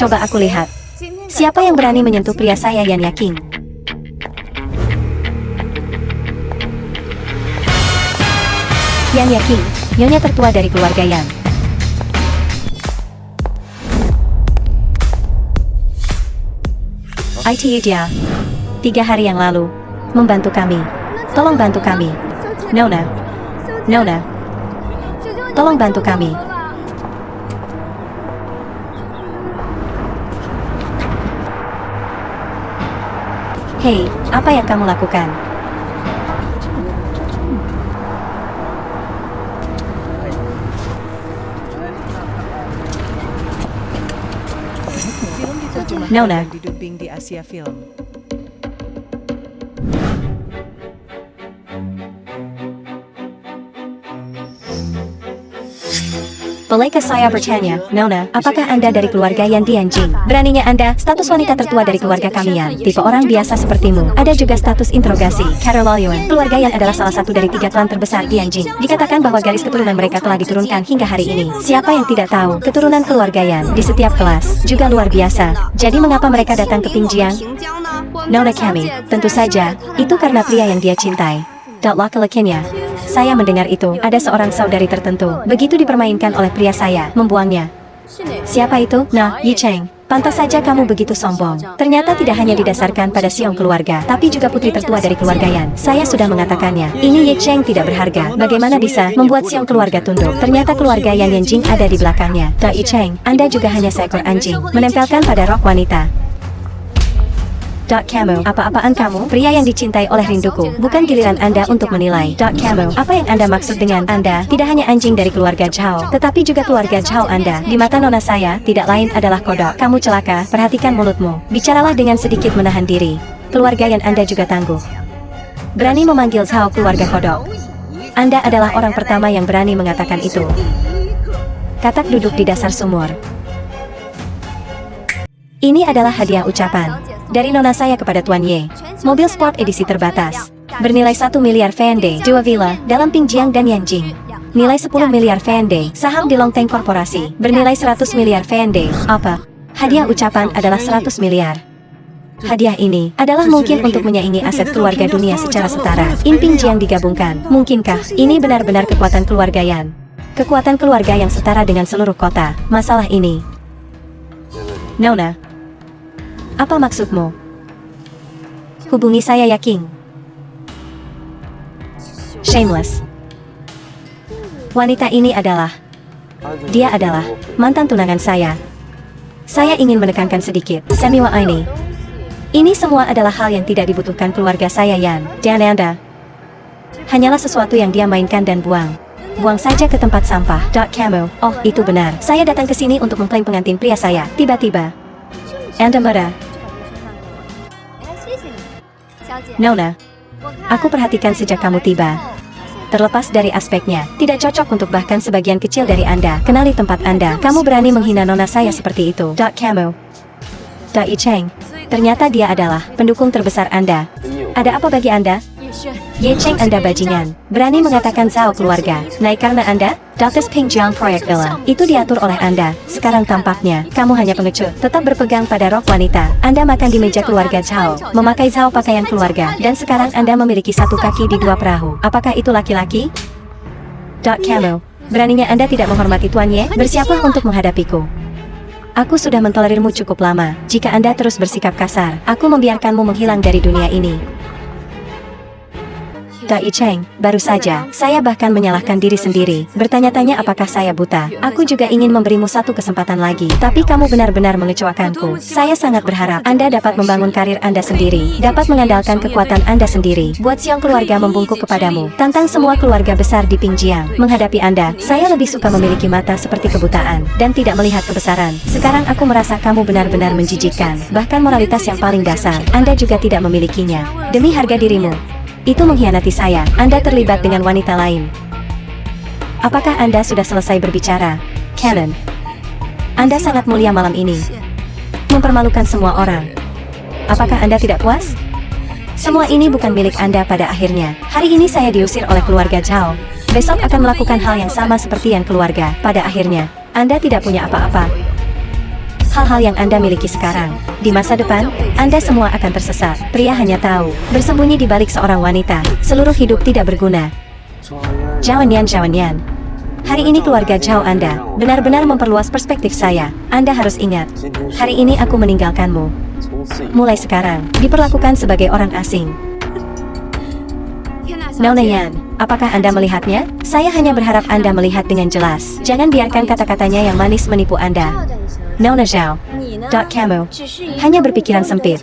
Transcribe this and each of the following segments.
Coba aku lihat. Siapa yang berani menyentuh pria saya Yan Yaking? Yan Yaking, nyonya tertua dari keluarga Yan. ITU dia. 3 hari yang lalu. Membantu kami. Tolong bantu kami. Nona. Nona. Tolong bantu kami. Hei, apa yang kamu lakukan? Film diterjemahkan Nona. dan didubbing di Asia Film. Bolehkah saya bertanya, Nona, apakah Anda dari keluarga Yan Tianjing? Beraninya Anda, status wanita tertua dari keluarga kami Yan, tipe orang biasa sepertimu. Ada juga status interogasi, Carol Yuan. Keluarga Yan adalah salah satu dari 3 klan terbesar Tianjing. Dikatakan bahwa garis keturunan mereka telah diturunkan hingga hari ini. Siapa yang tidak tahu, keturunan keluarga Yan di setiap kelas juga luar biasa. Jadi mengapa mereka datang ke Pingjiang? Nona kami, tentu saja, itu karena pria yang dia cintai. Laki-lakinya. Saya mendengar itu, ada seorang saudari tertentu, begitu dipermainkan oleh pria saya, membuangnya. Siapa itu? Nah, Yi Cheng. Pantas saja kamu begitu sombong. Ternyata tidak hanya didasarkan pada siong keluarga, tapi juga putri tertua dari keluarga Yan. Saya sudah mengatakannya, ini Yi Cheng tidak berharga. Bagaimana bisa membuat siong keluarga tunduk? Ternyata keluarga Yan Yanjing ada di belakangnya. Yi Cheng, Anda juga hanya seekor anjing, menempelkan pada rok wanita. Kamu, apa-apaan kamu? Pria yang dicintai oleh rinduku. Bukan giliran Anda untuk menilai. Kamu, apa yang Anda maksud dengan Anda? Tidak hanya anjing dari keluarga Zhao, tetapi juga keluarga Zhao Anda. Di mata nona saya, tidak lain adalah kodok. Kamu celaka, perhatikan mulutmu. Bicaralah dengan sedikit menahan diri. Keluarga yang Anda juga tangguh. Berani memanggil Zhao keluarga kodok. Anda adalah orang pertama yang berani mengatakan itu. Katak duduk di dasar sumur. Ini adalah hadiah ucapan dari nona saya kepada Tuan Ye. Mobil sport edisi terbatas. Bernilai 1 miliar VND, 2 villa, dalam Pingjiang dan Yanjing. Nilai 10 miliar VND, saham di Longteng Korporasi. Bernilai 100 miliar VND. Apa? Hadiah ucapan adalah 100 miliar. Hadiah ini adalah mungkin untuk menyaingi aset keluarga dunia secara setara. In Pingjiang digabungkan. Mungkinkah ini benar-benar kekuatan keluarga Yan? Kekuatan keluarga yang setara dengan seluruh kota. Masalah ini. Nona. Apa maksudmu? Hubungi saya Yaking. Shameless. Wanita ini adalah... Dia adalah mantan tunangan saya. Saya ingin menekankan sedikit. Semiwa ini. Ini semua adalah hal yang tidak dibutuhkan keluarga saya Yan. Dan Anda. Hanyalah sesuatu yang dia mainkan dan buang. Buang saja ke tempat sampah. Kamu. Oh, itu benar. Saya datang ke sini untuk mengklaim pengantin pria saya. Tiba-tiba. Anda marah. Nona, aku perhatikan sejak kamu tiba. Terlepas dari aspeknya, tidak cocok untuk bahkan sebagian kecil dari Anda. Kenali tempat Anda. Kamu berani menghina nona saya seperti itu. Kamu. Yi Cheng. Ternyata dia adalah pendukung terbesar Anda. Ada apa bagi Anda? Ye Cheng Anda bajingan. Berani mengatakan Zhao keluarga. Naik karena Anda? Datus Pingjiang Proyek Villa. Itu diatur oleh Anda. Sekarang tampaknya, kamu hanya pengecut. Tetap berpegang pada rok wanita. Anda makan di meja keluarga Zhao. Memakai Zhao pakaian keluarga. Dan sekarang Anda memiliki 1 kaki di 2 perahu. Apakah itu laki-laki? Kamu. Beraninya Anda tidak menghormati Tuan Ye? Bersiaplah untuk menghadapiku. Aku sudah mentolerirmu cukup lama. Jika Anda terus bersikap kasar, aku membiarkanmu menghilang dari dunia ini. Yi Cheng, baru saja, saya bahkan menyalahkan diri sendiri, bertanya-tanya apakah saya buta. Aku juga ingin memberimu 1 kesempatan lagi, tapi kamu benar-benar mengecewakanku. Saya sangat berharap Anda dapat membangun karir Anda sendiri, dapat mengandalkan kekuatan Anda sendiri. Buat siang keluarga membungkuk kepadamu, tantang semua keluarga besar di Pingjiang. Menghadapi Anda, saya lebih suka memiliki mata seperti kebutaan, dan tidak melihat kebesaran. Sekarang aku merasa kamu benar-benar menjijikkan, bahkan moralitas yang paling dasar, Anda juga tidak memilikinya. Demi harga dirimu. Itu mengkhianati saya. Anda terlibat dengan wanita lain. Apakah Anda sudah selesai berbicara? Canon. Anda sangat mulia malam ini. Mempermalukan semua orang. Apakah Anda tidak puas? Semua ini bukan milik Anda pada akhirnya. Hari ini saya diusir oleh keluarga Zhao. Besok akan melakukan hal yang sama seperti yang keluarga. Pada akhirnya, Anda tidak punya apa-apa. hal-hal yang Anda miliki sekarang. Di masa depan, Anda semua akan tersesat. Pria hanya tahu, bersembunyi di balik seorang wanita. Seluruh hidup tidak berguna. Zhao Nian. Hari ini keluarga Zhao Anda benar-benar memperluas perspektif saya. Anda harus ingat, hari ini aku meninggalkanmu. Mulai sekarang, diperlakukan sebagai orang asing. Nona Yan, apakah Anda melihatnya? Saya hanya berharap Anda melihat dengan jelas. Jangan biarkan kata-katanya yang manis menipu Anda. Nona Zhao. Kamu hanya berpikiran sempit.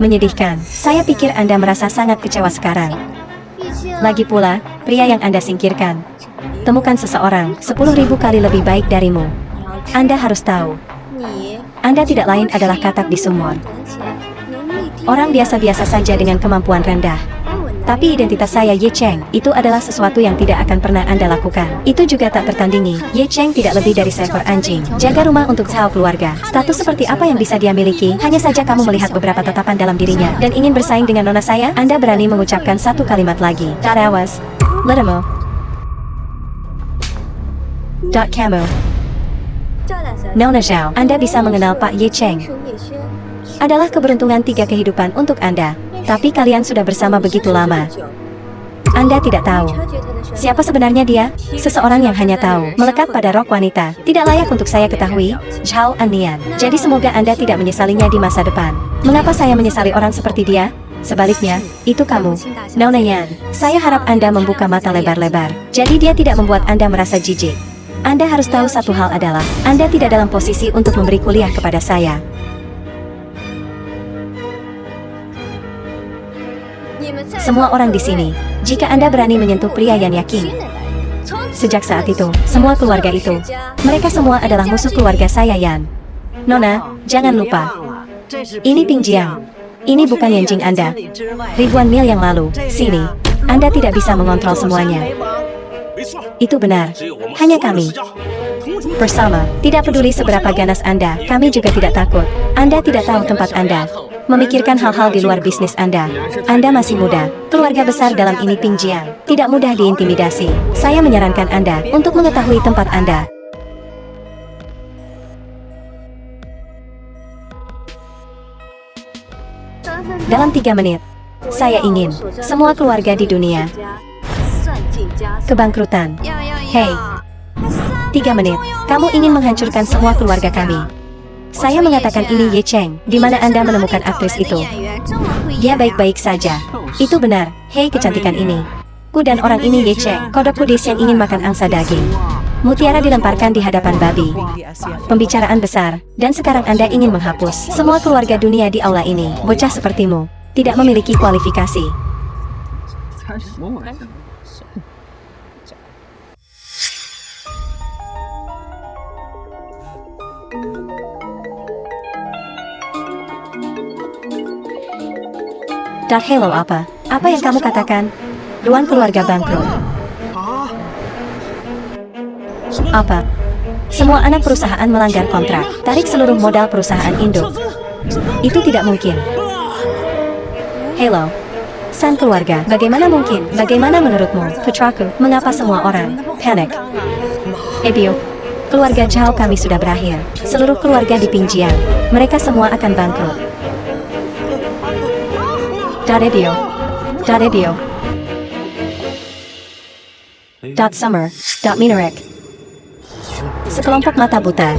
Menyedihkan. Saya pikir Anda merasa sangat kecewa sekarang. Lagi pula, pria yang Anda singkirkan. Temukan seseorang 10.000 kali lebih baik darimu. Anda harus tahu, Anda tidak lain adalah katak di sumur. Orang biasa-biasa saja dengan kemampuan rendah. Tapi identitas saya Ye Cheng, itu adalah sesuatu yang tidak akan pernah Anda lakukan. Itu juga tak tertandingi. Ye Cheng tidak lebih dari seekor anjing. Jaga rumah untuk Zhao keluarga. Status seperti apa yang bisa dia miliki? Hanya saja kamu melihat beberapa tatapan dalam dirinya. Dan ingin bersaing dengan nona saya? Anda berani mengucapkan satu kalimat lagi. Awas. Letamo. Kamu. Nona Zhao, Anda bisa mengenal Pak Ye Cheng. Adalah keberuntungan 3 kehidupan untuk Anda. Tapi kalian sudah bersama begitu lama. Anda tidak tahu siapa sebenarnya dia. Seseorang yang hanya tahu melekat pada rok wanita. Tidak layak untuk saya ketahui. Zhao Nian. Jadi semoga Anda tidak menyesalinya di masa depan. Mengapa saya menyesali orang seperti dia? Sebaliknya, itu kamu, Nona Yan. Saya harap Anda membuka mata lebar-lebar. Jadi dia tidak membuat Anda merasa jijik. Anda harus tahu satu hal adalah, Anda tidak dalam posisi untuk memberi kuliah kepada saya. Semua orang di sini, jika Anda berani menyentuh pria yang yakin. Sejak saat itu, semua keluarga itu, mereka semua adalah musuh keluarga saya Yan. Nona, jangan lupa. Ini Ping Jiang. Ini bukan Yanjing Anda. Ribuan mil yang lalu, sini. Anda tidak bisa mengontrol semuanya. Itu benar. Hanya kami. Bersama, tidak peduli seberapa ganas Anda, kami juga tidak takut. Anda tidak tahu tempat Anda. Memikirkan hal-hal di luar bisnis Anda. Anda masih muda. Keluarga besar dalam ini Ping Jiang. Tidak mudah diintimidasi. Saya menyarankan Anda untuk mengetahui tempat Anda. Dalam 3 menit, saya ingin semua keluarga di dunia kebangkrutan. Hei, 3 menit, kamu ingin menghancurkan semua keluarga kami. Saya mengatakan ini Ye Cheng, di mana Anda menemukan aktris itu. Dia baik-baik saja. Itu benar. Hei kecantikan ini. Ku dan orang ini Ye Cheng, kodok kudis yang ingin makan angsa daging. Mutiara dilemparkan di hadapan babi. Pembicaraan besar, dan sekarang Anda ingin menghapus semua keluarga dunia di aula ini. Bocah sepertimu, tidak memiliki kualifikasi. Hello apa? Apa yang kamu katakan? Ruang keluarga bangkrut. Apa? Semua anak perusahaan melanggar kontrak. Tarik seluruh modal perusahaan induk. Itu tidak mungkin. Hello. San keluarga, bagaimana mungkin? Bagaimana menurutmu, putraku? Mengapa semua orang panik? Ebio, keluarga Zhao kami sudah berakhir. Seluruh keluarga di Ping Jiang. Mereka semua akan bangkrut. Ebio. Summer. Minarek. Sekelompok mata buta.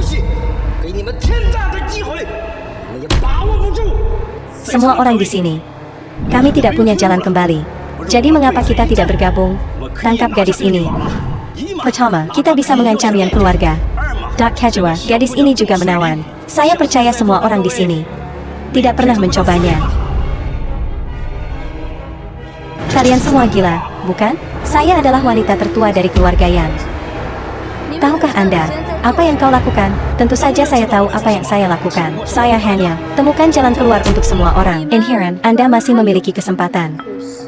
Semua orang di sini. Kami tidak punya jalan kembali. Jadi mengapa kita tidak bergabung? Tangkap gadis ini. Pertama, kita bisa mengancam yang keluarga. Kedua, gadis ini juga menawan. Saya percaya semua orang di sini tidak pernah mencobanya. Kalian semua gila, bukan? Saya adalah wanita tertua dari keluarga Yan. Tahukah Anda, apa yang kau lakukan? Tentu saja saya tahu apa yang saya lakukan. Saya hanya temukan jalan keluar untuk semua orang. Inherent, Anda masih memiliki kesempatan.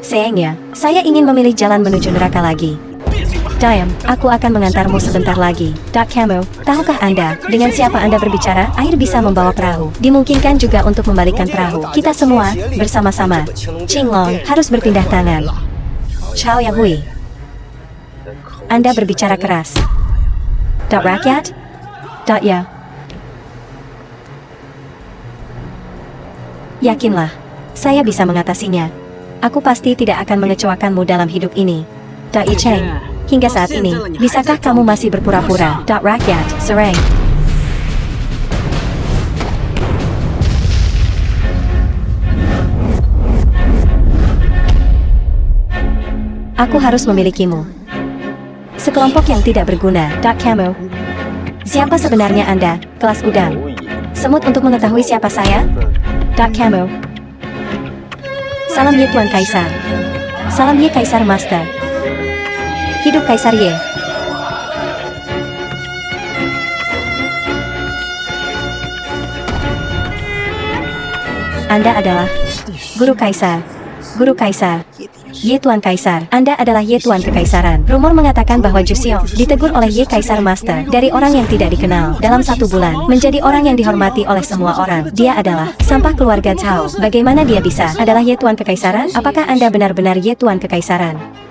Sayangnya, saya ingin memilih jalan menuju neraka lagi. Diam, aku akan mengantarmu sebentar lagi. Kamu, tahukah Anda, dengan siapa Anda berbicara, air bisa membawa perahu. Dimungkinkan juga untuk membalikkan perahu. Kita semua, bersama-sama. Qinglong, harus berpindah tangan. Chao Yang Hui. Anda berbicara keras. Rakyat? Ya. Yakinlah, saya bisa mengatasinya. Aku pasti tidak akan mengecewakanmu dalam hidup ini. Dai Cheng, hingga saat ini, bisakah kamu masih berpura-pura? Rakyat, serang. Aku harus memilikimu. Sekelompok yang tidak berguna. Camo. Siapa sebenarnya Anda, kelas udang? Semut untuk mengetahui siapa saya? Camo. Salam Ye Tuan Kaisar. Salam Ye Kaisar Master. Hidup Kaisar Ye. Anda adalah Guru Kaisar. Guru Kaisar. Ye Tuan Kaisar, Anda adalah Ye Tuan Kekaisaran. Rumor mengatakan bahwa Juxiong ditegur oleh Ye Kaisar Master dari orang yang tidak dikenal dalam 1 bulan menjadi orang yang dihormati oleh semua orang. Dia adalah sampah keluarga Cao. Bagaimana dia bisa adalah Ye Tuan Kekaisaran? Apakah Anda benar-benar Ye Tuan Kekaisaran?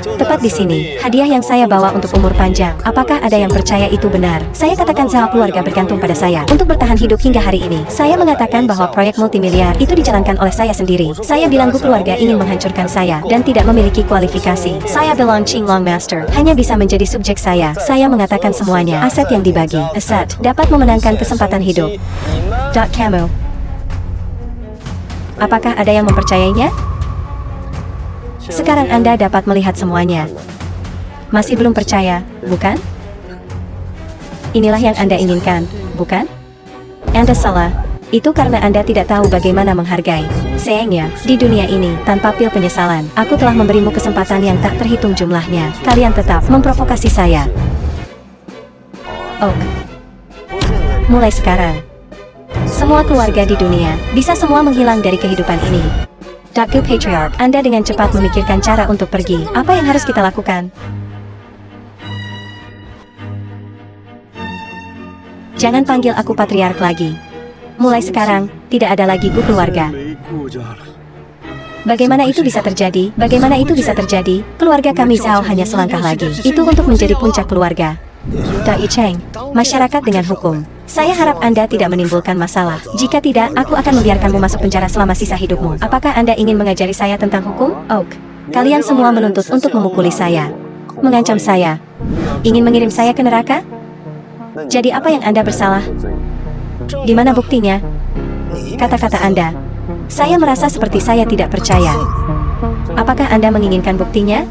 Tepat di sini, hadiah yang saya bawa untuk umur panjang. Apakah ada yang percaya itu benar? Saya katakan Zhao keluarga bergantung pada saya untuk bertahan hidup hingga hari ini. Saya mengatakan bahwa proyek multimiliar itu dijalankan oleh saya sendiri. Saya bilang Gu keluarga ingin menghancurkan saya dan tidak memiliki kualifikasi. Saya bilang Qinglong Master hanya bisa menjadi subjek saya. Saya mengatakan semuanya aset yang dibagi. Aset dapat memenangkan kesempatan hidup. Camo. Apakah ada yang mempercayainya? Sekarang Anda dapat melihat semuanya. Masih belum percaya, bukan? Inilah yang Anda inginkan, bukan? Anda salah. Itu karena Anda tidak tahu bagaimana menghargai. Sayangnya, di dunia ini, tanpa pil penyesalan, aku telah memberimu kesempatan yang tak terhitung jumlahnya. Kalian tetap memprovokasi saya. Oh. Mulai sekarang, semua keluarga di dunia bisa semua menghilang dari kehidupan ini. Daku Patriarch, Anda dengan cepat memikirkan cara untuk pergi. Apa yang harus kita lakukan? Jangan panggil aku Patriarch lagi. Mulai sekarang, tidak ada lagi Gu keluarga. Bagaimana itu bisa terjadi? Bagaimana itu bisa terjadi? Keluarga kami Zhao hanya selangkah lagi. Itu untuk menjadi puncak keluarga. Dai Cheng, masyarakat dengan hukum. Saya harap Anda tidak menimbulkan masalah. Jika tidak, aku akan membiarkanmu masuk penjara selama sisa hidupmu. Apakah Anda ingin mengajari saya tentang hukum? Oak. Kalian semua menuntut untuk memukuli saya. Mengancam saya. Ingin mengirim saya ke neraka? Jadi apa yang Anda bersalah? Di mana buktinya? Kata-kata Anda. Saya merasa seperti saya tidak percaya. Apakah Anda menginginkan buktinya?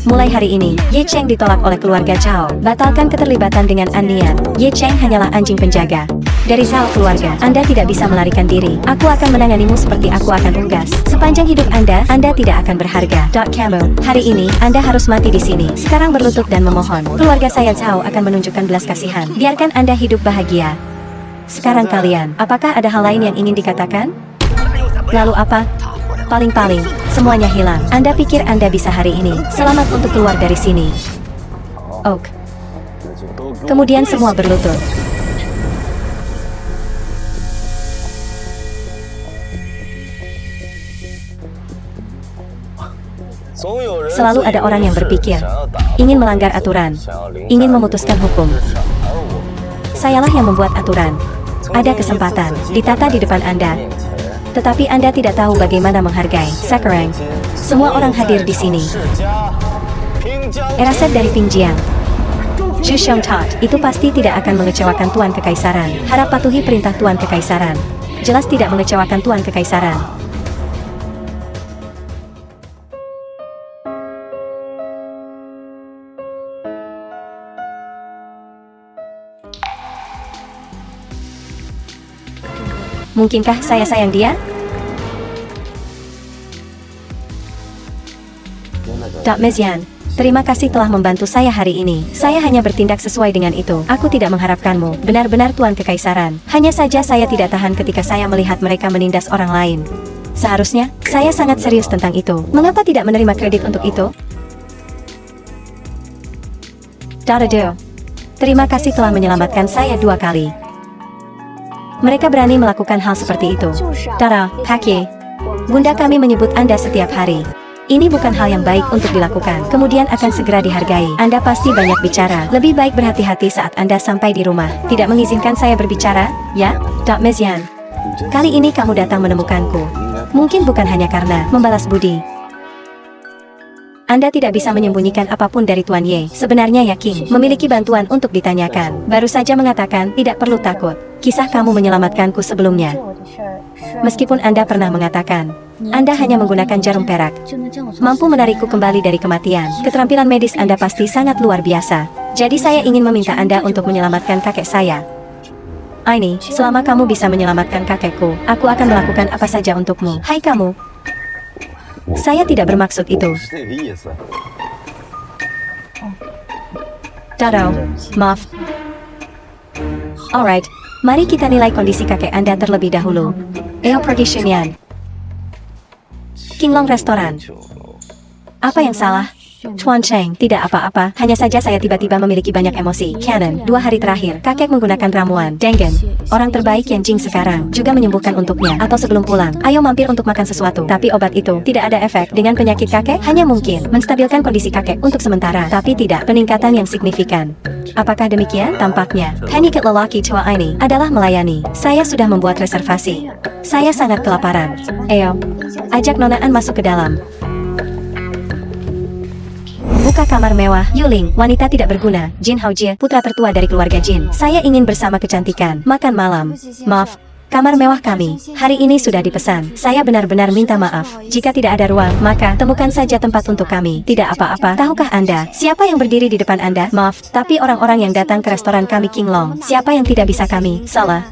Mulai hari ini, Ye Cheng ditolak oleh keluarga Cao. Batalkan keterlibatan dengan Anian. Ye Cheng hanyalah anjing penjaga. Dari Zhao keluarga, Anda tidak bisa melarikan diri. Aku akan menanganimu seperti aku akan unggas. Sepanjang hidup Anda tidak akan berharga. Camo, hari ini, Anda harus mati di sini. Sekarang berlutut dan memohon. Keluarga saya Zhao akan menunjukkan belas kasihan. Biarkan Anda hidup bahagia. Sekarang kalian, apakah ada hal lain yang ingin dikatakan? Lalu apa? Paling-paling, semuanya hilang. Anda pikir Anda bisa hari ini. Selamat untuk keluar dari sini. Oak. Kemudian semua berlutut. Selalu ada orang yang berpikir, ingin melanggar aturan, ingin memutuskan hukum. Sayalah yang membuat aturan. Ada kesempatan, ditata di depan Anda. Tetapi Anda tidak tahu bagaimana menghargai. Sakurang. Semua orang hadir di sini. Eraset dari Pingjiang. Zhu Xiongtat, itu pasti tidak akan mengecewakan Tuan Kekaisaran. Harap patuhi perintah Tuan Kekaisaran. Jelas tidak mengecewakan Tuan Kekaisaran. Mungkinkah saya sayang dia? Dok Mezian, terima kasih telah membantu saya hari ini. Saya hanya bertindak sesuai dengan itu. Aku tidak mengharapkanmu, benar-benar Tuan Kekaisaran. Hanya saja saya tidak tahan ketika saya melihat mereka menindas orang lain. Seharusnya, saya sangat serius tentang itu. Mengapa tidak menerima kredit untuk itu? Darado, terima kasih telah menyelamatkan saya 2 kali. Mereka berani melakukan hal seperti itu. Tara, Kake, Bunda kami menyebut Anda setiap hari. Ini bukan hal yang baik untuk dilakukan. Kemudian akan segera dihargai. Anda pasti banyak bicara. Lebih baik berhati-hati saat Anda sampai di rumah. Tidak mengizinkan saya berbicara, ya, Dok Mezian? Kali ini kamu datang menemukanku. Mungkin bukan hanya karena membalas budi. Anda tidak bisa menyembunyikan apapun dari Tuan Ye. Sebenarnya yakin, memiliki bantuan untuk ditanyakan. Baru saja mengatakan, tidak perlu takut. Kisah kamu menyelamatkanku sebelumnya. Meskipun Anda pernah mengatakan, Anda hanya menggunakan jarum perak, mampu menarikku kembali dari kematian. Keterampilan medis Anda pasti sangat luar biasa. Jadi saya ingin meminta Anda untuk menyelamatkan kakek saya. Aini, selama kamu bisa menyelamatkan kakekku, aku akan melakukan apa saja untukmu. Hai kamu. Saya tidak bermaksud itu. Darau, maaf. Alright, mari kita nilai kondisi kakek Anda terlebih dahulu. Eo pergi Shunyan. Kinglong Restoran. Apa yang salah? Chuan Cheng, tidak apa-apa, hanya saja saya tiba-tiba memiliki banyak emosi. Canon, 2 hari terakhir, kakek menggunakan ramuan. Dengen, orang terbaik yang Jing sekarang, juga menyembuhkan untuknya, atau sebelum pulang. Ayo mampir untuk makan sesuatu. Tapi obat itu, tidak ada efek. Dengan penyakit kakek, hanya mungkin menstabilkan kondisi kakek untuk sementara, tapi tidak peningkatan yang signifikan. Apakah demikian? Tampaknya, kandidat lelaki tua ini adalah melayani. Saya sudah membuat reservasi. Saya sangat kelaparan. Ayo, ajak Nona An masuk ke dalam. Buka kamar mewah. Yuling, wanita tidak berguna. Jin Haojie, putra tertua dari keluarga Jin. Saya ingin bersama kecantikan. Makan malam. Maaf, kamar mewah kami hari ini sudah dipesan. Saya benar-benar minta maaf. Jika tidak ada ruang, maka temukan saja tempat untuk kami. Tidak apa-apa. Tahukah Anda, siapa yang berdiri di depan Anda? Maaf, tapi orang-orang yang datang ke restoran kami King Long. Siapa yang tidak bisa kami? Salah.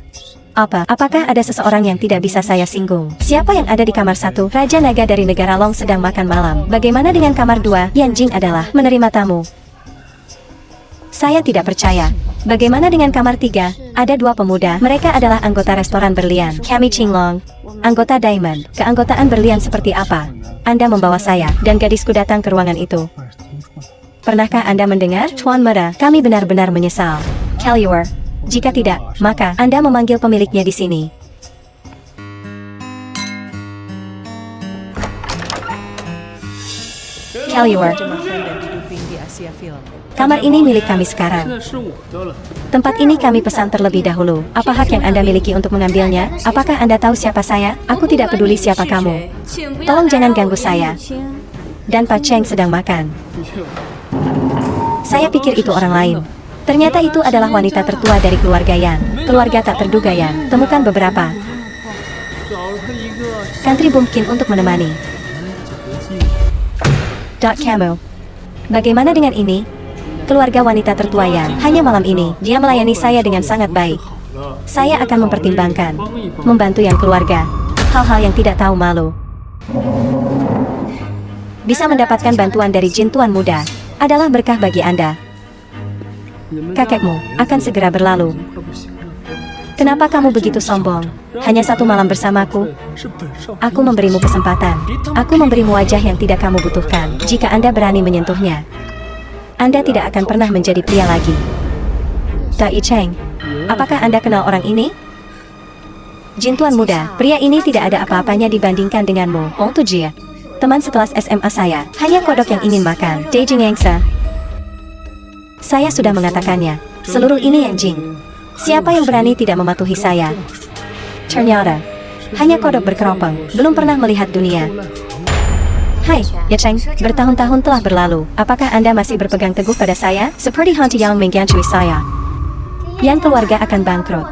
Apakah ada seseorang yang tidak bisa saya singgung? Siapa yang ada di kamar 1? Raja Naga dari negara Long sedang makan malam. Bagaimana dengan kamar 2? Yan Jing adalah menerima tamu. Saya tidak percaya. Bagaimana dengan kamar 3? Ada 2 pemuda. Mereka adalah anggota restoran berlian. Kami Qinglong, anggota Diamond. Keanggotaan berlian seperti apa? Anda membawa saya dan gadisku datang ke ruangan itu. Pernahkah Anda mendengar? Tuan Mera, kami benar-benar menyesal. Kaluar. Jika tidak, maka Anda memanggil pemiliknya di sini. Kaluar. Terjemahkan dan diduping di Asia Film. Kamar ini milik kami sekarang. Tempat ini kami pesan terlebih dahulu. Apa hak yang Anda miliki untuk mengambilnya? Apakah Anda tahu siapa saya? Aku tidak peduli siapa kamu. Tolong jangan ganggu saya. Dan Pak Cheng sedang makan. Saya pikir itu orang lain. Ternyata itu adalah wanita tertua dari keluarga Yan. Keluarga tak terduga Yan. Temukan beberapa. Country Bumpkin untuk menemani. Camo. Bagaimana dengan ini? Keluarga wanita tertua Yan. Hanya malam ini, dia melayani saya dengan sangat baik. Saya akan mempertimbangkan. Membantu yang keluarga. Hal-hal yang tidak tahu malu. Bisa mendapatkan bantuan dari Jin Tuan Muda adalah berkah bagi Anda. Kakekmu akan segera berlalu. Kenapa kamu begitu sombong? Hanya 1 malam bersamaku? Aku memberimu kesempatan. Aku memberimu wajah yang tidak kamu butuhkan. Jika Anda berani menyentuhnya, Anda tidak akan pernah menjadi pria lagi. Tai Cheng, apakah Anda kenal orang ini? Jin Tuan Muda, pria ini tidak ada apa-apanya dibandingkan denganmu. Oh Tujie, teman sekelas SMA saya. Hanya kodok yang ingin makan. Dejing Yangsa. Saya sudah mengatakannya. Seluruh ini yang Jing. Siapa yang berani tidak mematuhi saya? Ternyata hanya kodok berkeropong. Belum pernah melihat dunia. Hai, Ya Cheng. Bertahun-tahun telah berlalu. Apakah Anda masih berpegang teguh pada saya? Seperti hantu yang menggantui saya. Yang keluarga akan bangkrut.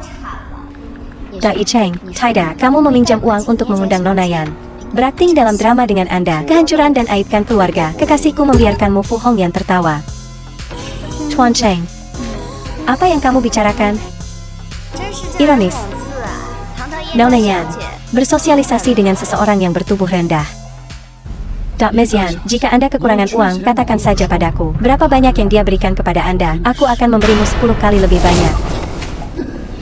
Dai Cheng, tidak. Kamu meminjam uang untuk mengundang Nona Yan. Berakting dalam drama dengan Anda. Kehancuran dan aibkan keluarga. Kekasihku membiarkanmu Fu Hong yang tertawa. Tuan Cheng, apa yang kamu bicarakan? Ironis. Nona Yan, bersosialisasi dengan seseorang yang bertubuh rendah. Dok Mezian, jika Anda kekurangan uang, katakan saja padaku. Berapa banyak yang dia berikan kepada Anda? Aku akan memberimu 10 kali lebih banyak.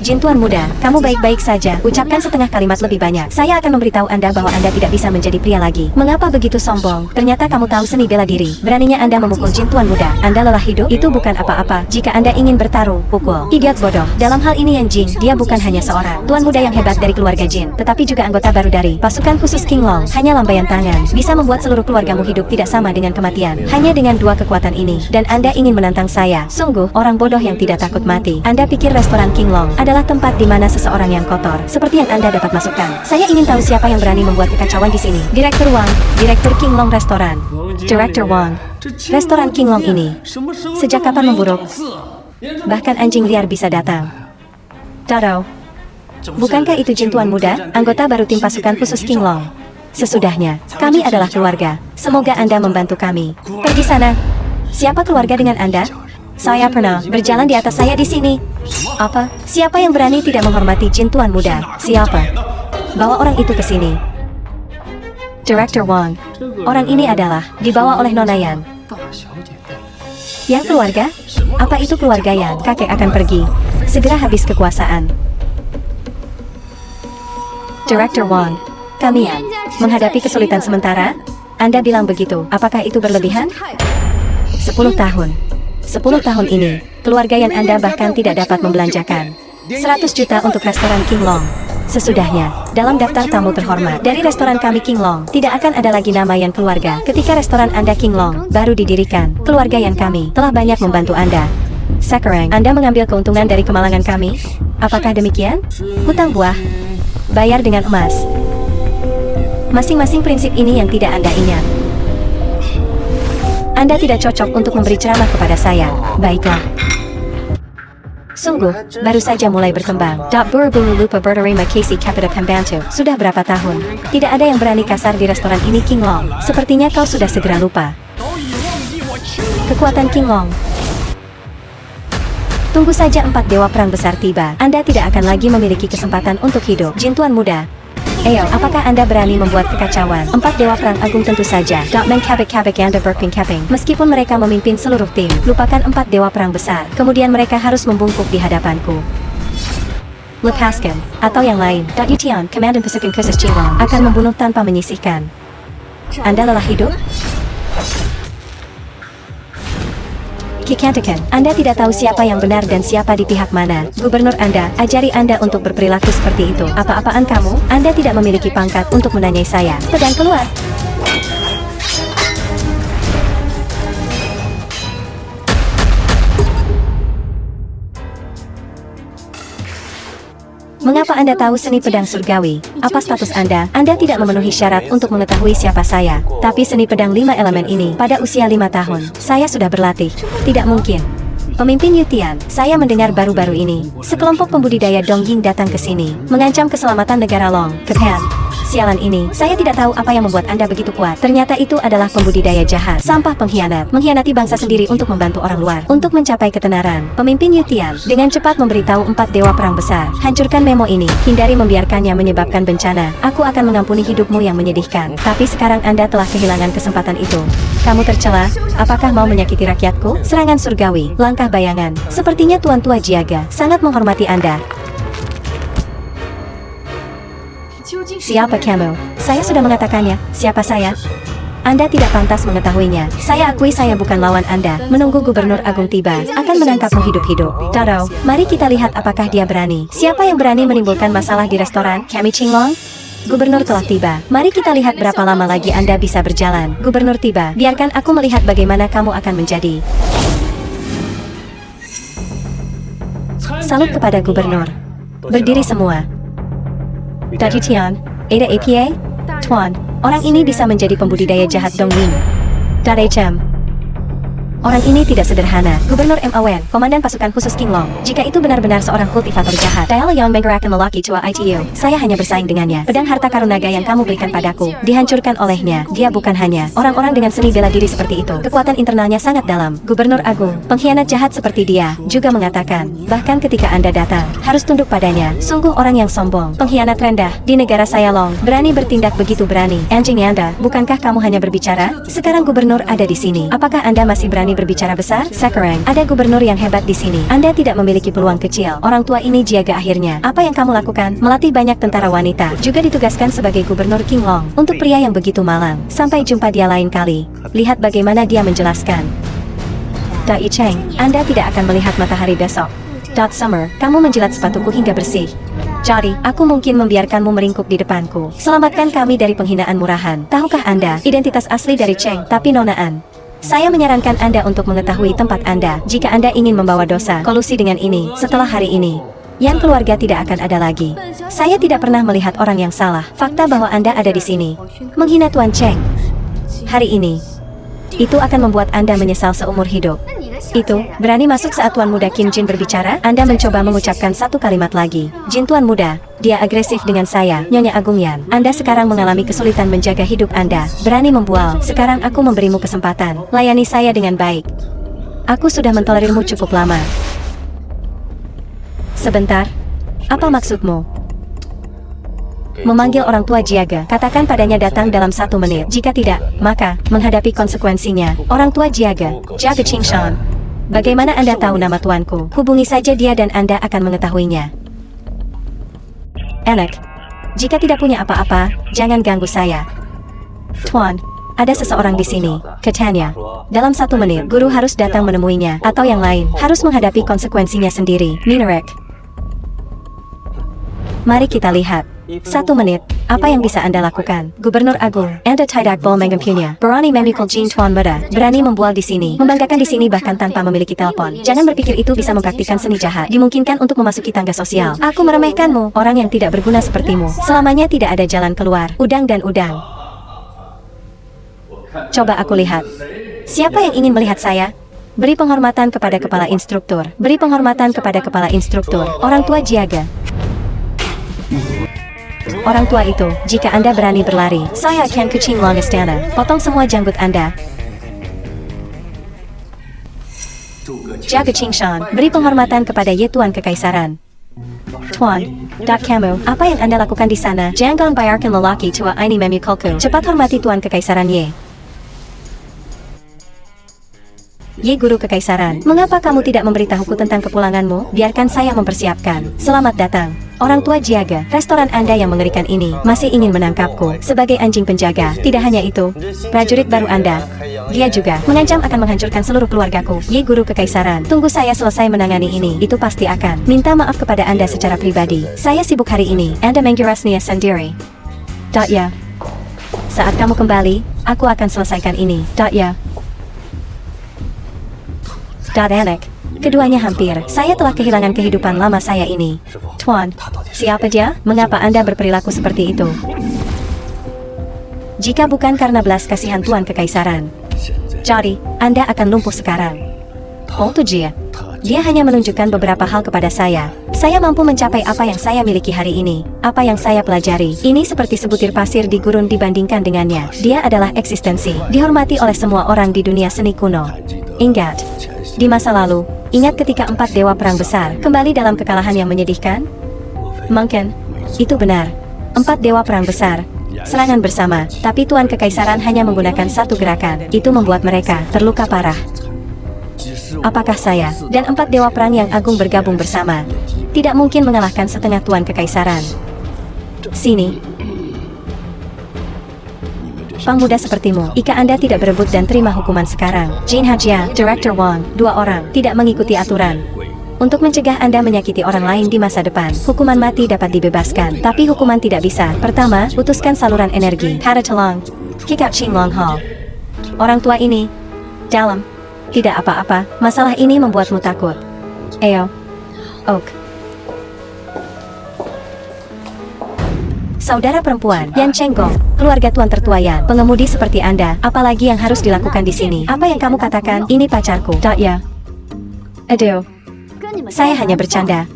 Jin Tuan Muda, kamu baik-baik saja. Ucapkan setengah kalimat lebih banyak. Saya akan memberitahu Anda bahwa Anda tidak bisa menjadi pria lagi. Mengapa begitu sombong? Ternyata kamu tahu seni bela diri. Beraninya Anda memukul Jin Tuan Muda. Anda lelah hidup? Itu bukan apa-apa. Jika Anda ingin bertarung, pukul. Idiot bodoh. Dalam hal ini Yan Jing, dia bukan hanya seorang Tuan Muda yang hebat dari keluarga Jin, tetapi juga anggota baru dari pasukan khusus King Long. Hanya lambaian tangan bisa membuat seluruh keluargamu hidup tidak sama dengan kematian. Hanya dengan dua kekuatan ini, dan Anda ingin menantang saya. Sungguh, orang bodoh yang tidak takut mati. Anda pikir restoran King Long adalah tempat di mana seseorang yang kotor, seperti yang Anda dapat masukkan. Saya ingin tahu siapa yang berani membuat kekacauan di sini. Direktur Wang, Direktur King Long Restoran. Director Wang, restoran King Long ini sejak kapan memburuk? Bahkan anjing liar bisa datang. Taro, bukankah itu Jin Tuan Muda, anggota baru tim pasukan khusus King Long? Sesudahnya, kami adalah keluarga. Semoga Anda membantu kami. Pergi sana. Siapa keluarga dengan Anda? Saya pernah berjalan di atas saya di sini. Apa? Siapa yang berani tidak menghormati Jin Tuan Muda? Siapa? Bawa orang itu ke sini. Director Wang, orang ini adalah dibawa oleh Nona Yan. Yang keluarga? Apa itu keluarga Yan? Kakek akan pergi. Segera habis kekuasaan. Director Wang, kami Yan, menghadapi kesulitan sementara? Anda bilang begitu, apakah itu berlebihan? 10 tahun. 10 tahun ini, keluarga Yan Anda bahkan tidak dapat membelanjakan 100 juta untuk restoran King Long. Sesudahnya, dalam daftar tamu terhormat dari restoran kami King Long, tidak akan ada lagi nama Yan keluarga. Ketika restoran Anda King Long baru didirikan, keluarga Yan kami telah banyak membantu Anda. Sekarang, Anda mengambil keuntungan dari kemalangan kami? Apakah demikian? Hutang buah, bayar dengan emas. Masing-masing prinsip ini yang tidak Anda ingat. Anda tidak cocok untuk memberi ceramah kepada saya. Baiklah. Sungguh, baru saja mulai berkembang. Buru-buru lupa berterima kasih kepada pembantu. Sudah berapa tahun? Tidak ada yang berani kasar di restoran ini King Long. Sepertinya kau sudah segera lupa. Kekuatan King Long. Tunggu saja 4 dewa perang besar tiba. Anda tidak akan lagi memiliki kesempatan untuk hidup. Jin Tuan Muda. Ayo, apakah Anda berani membuat kekacauan? 4 dewa perang agung tentu saja. Mengkabik-kabik Anda berping-kabing. Meskipun mereka memimpin seluruh tim, lupakan 4 dewa perang besar. Kemudian mereka harus membungkuk di hadapanku. Lepaskan, atau yang lain. Yutian, Komandan Pasukan Khusus Qilong, akan membunuh tanpa menyisihkan. Anda lelah hidup? Kikantakan, Anda tidak tahu siapa yang benar dan siapa di pihak mana. Gubernur Anda, ajari Anda untuk berperilaku seperti itu. Apa-apaan kamu? Anda tidak memiliki pangkat untuk menanyai saya. Pedang keluar. Mengapa Anda tahu seni pedang surgawi? Apa status Anda? Anda tidak memenuhi syarat untuk mengetahui siapa saya. Tapi seni pedang 5 elemen ini, pada usia 5 tahun, saya sudah berlatih. Tidak mungkin. Pemimpin Yutian, saya mendengar baru-baru ini, sekelompok pembudidaya Dongying datang ke sini, mengancam keselamatan negara Long, Kepan. Sialan ini, saya tidak tahu apa yang membuat Anda begitu kuat. Ternyata itu adalah pembudidaya jahat, sampah pengkhianat, mengkhianati bangsa sendiri untuk membantu orang luar. Untuk mencapai ketenaran, pemimpin Yutian dengan cepat memberitahu 4 dewa perang besar, hancurkan memo ini, hindari membiarkannya menyebabkan bencana. Aku akan mengampuni hidupmu yang menyedihkan. Tapi sekarang Anda telah kehilangan kesempatan itu. Kamu tercela, apakah mau menyakiti rakyatku? Serangan surgawi, langkah bayangan. Sepertinya Tuan Tua Jiaga sangat menghormati Anda. Siapa kamu? Saya sudah mengatakannya. Siapa saya? Anda tidak pantas mengetahuinya. Saya akui saya bukan lawan Anda. Menunggu Gubernur Agung tiba, akan menangkapmu hidup-hidup. Taro, mari kita lihat apakah dia berani. Siapa yang berani menimbulkan masalah di restoran kami Qilong? Gubernur telah tiba. Mari kita lihat berapa lama lagi Anda bisa berjalan. Gubernur tiba. Biarkan aku melihat bagaimana kamu akan menjadi. Salut kepada Gubernur. Berdiri semua. Yutian, Ada APA? Tuan, orang ini bisa menjadi pembudidaya jahat Dongying. Cem. Orang ini tidak sederhana. Gubernur M. Awen, Komandan Pasukan Khusus King Long. Jika itu benar-benar seorang kultivator jahat, Dial yang menggerakkan lelaki tua ITU. Saya hanya bersaing dengannya. Pedang harta karun naga yang kamu berikan padaku, dihancurkan olehnya. Dia bukan hanya orang-orang dengan seni bela diri seperti itu. Kekuatan internalnya sangat dalam. Gubernur Agung, pengkhianat jahat seperti dia, juga mengatakan, bahkan ketika Anda datang, harus tunduk padanya. Sungguh orang yang sombong, pengkhianat rendah. Di negara saya Long, berani bertindak begitu berani. Anjing Anda, bukankah kamu hanya berbicara? Sekarang Gubernur ada di sini. Apakah Anda masih berani berbicara besar? Sekarang, ada gubernur yang hebat di sini. Anda tidak memiliki peluang kecil. Orang tua ini Jiaga akhirnya. Apa yang kamu lakukan? Melatih banyak tentara wanita. Juga ditugaskan sebagai gubernur King Long. Untuk pria yang begitu malang. Sampai jumpa dia lain kali. Lihat bagaimana dia menjelaskan. Dai Cheng, Anda tidak akan melihat matahari besok. Summer, kamu menjilat sepatuku hingga bersih. Jadi, aku mungkin membiarkanmu meringkuk di depanku. Selamatkan kami dari penghinaan murahan. Tahukah Anda, identitas asli dari Cheng, tapi nonaan. Saya menyarankan Anda untuk mengetahui tempat Anda, jika Anda ingin membawa dosa, kolusi dengan ini, setelah hari ini. Yang keluarga tidak akan ada lagi. Saya tidak pernah melihat orang yang salah. Fakta bahwa Anda ada di sini. Menghina Tuan Cheng. Hari ini. Itu akan membuat Anda menyesal seumur hidup. Itu, berani masuk saat Tuan Muda Kim Jin berbicara? Anda mencoba mengucapkan satu kalimat lagi. Jin Tuan Muda, dia agresif dengan saya, Nyonya Agung Yan. Anda sekarang mengalami kesulitan menjaga hidup Anda. Berani membual, sekarang aku memberimu kesempatan. Layani saya dengan baik. Aku sudah mentolerirmu cukup lama. Sebentar. Apa maksudmu? Memanggil orang tua Jiaga, katakan padanya datang dalam 1 menit. Jika tidak, maka, menghadapi konsekuensinya. Orang tua Jiaga, Jiaga Qingshan. Bagaimana Anda tahu nama tuanku? Hubungi saja dia dan Anda akan mengetahuinya. Enak. Jika tidak punya apa-apa, jangan ganggu saya. Tuan, ada seseorang di sini, katanya. Dalam 1 menit, guru harus datang menemuinya, atau yang lain, harus menghadapi konsekuensinya sendiri. Minarek. Mari kita lihat. 1 menit, apa yang bisa Anda lakukan? Gubernur Agung, Anda tidak boleh mengempunya. Berani memikul Jin Tuan Muda, berani membual di sini, membanggakan di sini bahkan tanpa memiliki telepon. Jangan berpikir itu bisa mempraktikkan seni jahat, dimungkinkan untuk memasuki tangga sosial. Aku meremehkanmu, orang yang tidak berguna sepertimu. Selamanya tidak ada jalan keluar. Udang dan udang. Coba aku lihat. Siapa yang ingin melihat saya? Beri penghormatan kepada kepala instruktur. Beri penghormatan kepada kepala instruktur. Orang tua Jiaga. Orang tua itu, jika Anda berani berlari, saya akan ke Qinglong Istana. Potong semua janggut Anda. Jaga Qingshan, beri penghormatan kepada Ye Tuan Kekaisaran. Tuan, kamu, apa yang Anda lakukan di sana? Jangan bayarkan lelaki tua ini memukulku. Cepat hormati Tuan Kekaisaran Ye. Ye Guru Kekaisaran, mengapa kamu tidak memberitahuku tentang kepulanganmu? Biarkan saya mempersiapkan. Selamat datang. Orang tua Jiaga, restoran Anda yang mengerikan ini, masih ingin menangkapku sebagai anjing penjaga. Tidak hanya itu, prajurit baru Anda, dia juga mengancam akan menghancurkan seluruh keluargaku. Ye Guru Kekaisaran, tunggu saya selesai menangani ini. Itu pasti akan minta maaf kepada Anda secara pribadi. Saya sibuk hari ini. Anda menggirasnya sendiri. Ya. Saat kamu kembali, aku akan selesaikan ini. Ya. Enak. Keduanya hampir. Saya telah kehilangan kehidupan lama saya ini. Tuan, siapa dia? Mengapa Anda berperilaku seperti itu? Jika bukan karena belas kasihan Tuan Kekaisaran. Jadi, Anda akan lumpuh sekarang. Oh tuh dia. Dia hanya menunjukkan beberapa hal kepada saya. Saya mampu mencapai apa yang saya miliki hari ini. Apa yang saya pelajari. Ini seperti sebutir pasir di gurun dibandingkan dengannya. Dia adalah eksistensi. Dihormati oleh semua orang di dunia seni kuno. Ingat. Di masa lalu, ingat ketika 4 dewa perang besar kembali dalam kekalahan yang menyedihkan? Mungkin, itu benar. 4 dewa perang besar, serangan bersama, tapi Tuan Kekaisaran hanya menggunakan 1 gerakan. Itu membuat mereka terluka parah. Apakah saya dan 4 dewa perang yang agung bergabung bersama? Tidak mungkin mengalahkan setengah Tuan Kekaisaran. Sini. Pangmuda sepertimu, jika Anda tidak berebut dan terima hukuman sekarang. Jin Hajia, Director Wang, 2 orang, tidak mengikuti aturan. Untuk mencegah Anda menyakiti orang lain di masa depan, hukuman mati dapat dibebaskan, tapi hukuman tidak bisa. Pertama, putuskan saluran energi. Hara Telong, kick out Qinglong Hall. Orang tua ini, dalam. Tidak apa-apa, masalah ini membuatmu takut. Ayo. Oak. Saudara perempuan, Yan Chenggong, keluarga tuan tertua Yan, pengemudi seperti Anda, apalagi yang harus dilakukan di sini? Apa yang kamu katakan? Ini pacarku. Ya. Aduh. Saya hanya bercanda.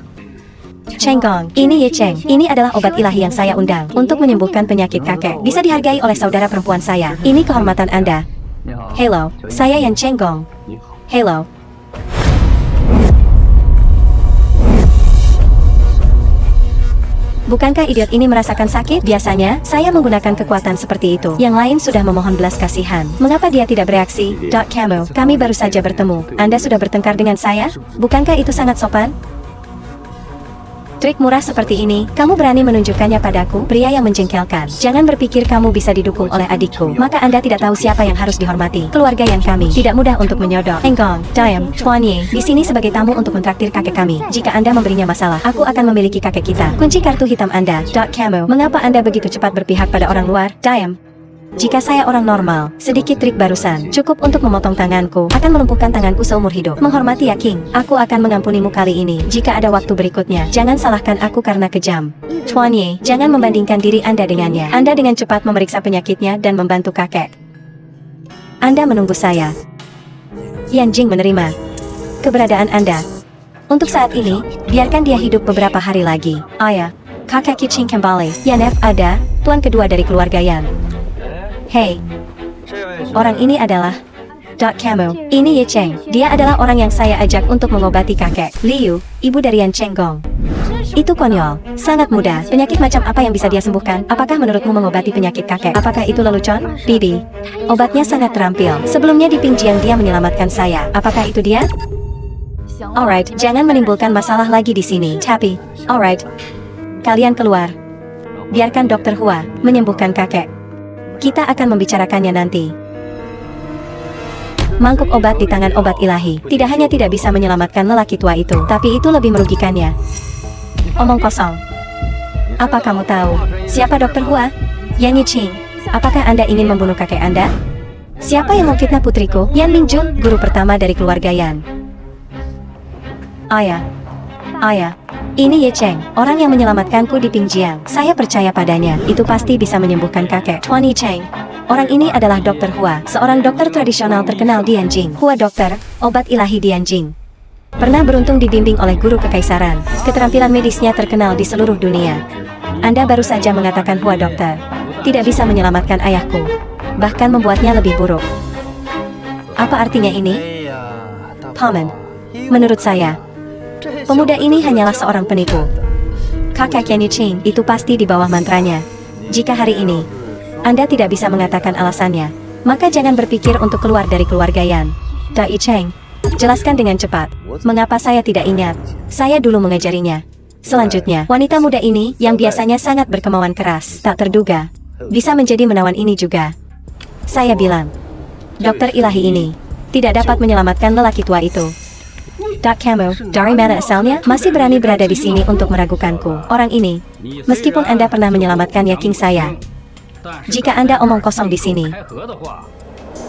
Chenggong, ini Ye Cheng. Ini adalah obat ilahi yang saya undang untuk menyembuhkan penyakit kakek. Bisa dihargai oleh saudara perempuan saya. Ini kehormatan Anda. Hello, saya Yan Chenggong. Hello. Bukankah idiot ini merasakan sakit? Biasanya, saya menggunakan kekuatan seperti itu. Yang lain sudah memohon belas kasihan. Mengapa dia tidak bereaksi? Camo, kami baru saja bertemu. Anda sudah bertengkar dengan saya? Bukankah itu sangat sopan? Trik murah seperti ini, kamu berani menunjukkannya padaku? Pria yang menjengkelkan. Jangan berpikir kamu bisa didukung oleh adikku. Maka Anda tidak tahu siapa yang harus dihormati. Keluarga yang kami tidak mudah untuk menyodok. Enggong, Diam, Chuanye, di sini sebagai tamu untuk mentraktir kakek kami. Jika Anda memberinya masalah, aku akan memiliki kakek kita. Kunci kartu hitam Anda. Camo, mengapa Anda begitu cepat berpihak pada orang luar? Diam. Jika saya orang normal, sedikit trik barusan cukup untuk memotong tanganku, akan melumpuhkan tanganku seumur hidup. Menghormati ya King, aku akan mengampunimu kali ini. Jika ada waktu berikutnya, jangan salahkan aku karena kejam. Chuanye, jangan membandingkan diri Anda dengannya. Anda dengan cepat memeriksa penyakitnya dan membantu kakek. Anda menunggu saya. Yan Jing menerima keberadaan Anda. Untuk saat ini, biarkan dia hidup beberapa hari lagi. Ayah, kakek Kiching kembali. Yan F ada, tuan kedua dari keluarga Yan. Hei, orang ini adalah Camo. Ini Ye Cheng. Dia adalah orang yang saya ajak untuk mengobati kakek. Liu, ibu dari Yan Cheng Gong. Itu konyol, sangat mudah. Penyakit macam apa yang bisa dia sembuhkan? Apakah menurutmu mengobati penyakit kakek? Apakah itu lelucon? Bibi, obatnya sangat terampil. Sebelumnya di Pingjiang dia menyelamatkan saya. Apakah itu dia? Alright, jangan menimbulkan masalah lagi di sini. Tapi, alright, kalian keluar. Biarkan Dokter Hua menyembuhkan kakek. Kita akan membicarakannya nanti. Mangkuk obat di tangan obat ilahi tidak hanya tidak bisa menyelamatkan lelaki tua itu, tapi itu lebih merugikannya. Omong kosong. Apa kamu tahu siapa Dokter Hua? Yan Yiqing. Apakah Anda ingin membunuh kakek Anda? Siapa yang memfitnah putriku? Yan Mingjun, guru pertama dari keluarga Yan. Ayah. Ini Ye Cheng, orang yang menyelamatkanku di Pingjiang. Saya percaya padanya, itu pasti bisa menyembuhkan kakek. Tuan Ye Cheng. Orang ini adalah Dokter Hua, seorang dokter tradisional terkenal di Yanjing. Hua dokter, obat ilahi di Yanjing. Pernah beruntung dibimbing oleh guru kekaisaran. Keterampilan medisnya terkenal di seluruh dunia. Anda baru saja mengatakan Hua dokter tidak bisa menyelamatkan ayahku, bahkan membuatnya lebih buruk. Apa artinya ini? Paman, menurut saya, pemuda ini hanyalah seorang penipu. Kakek Yan Yiqing itu pasti di bawah mantranya. Jika hari ini Anda tidak bisa mengatakan alasannya, maka jangan berpikir untuk keluar dari keluarga Yan. Dai Cheng, jelaskan dengan cepat. Mengapa saya tidak ingat? Saya dulu mengajarinya. Selanjutnya, wanita muda ini yang biasanya sangat berkemauan keras, tak terduga, bisa menjadi menawan ini juga. Saya bilang, dokter ilahi ini tidak dapat menyelamatkan lelaki tua itu. Camo, dari mana asalnya? Masih berani berada di sini untuk meragukanku. Orang ini, meskipun Anda pernah menyelamatkan Yaking saya, jika Anda omong kosong di sini,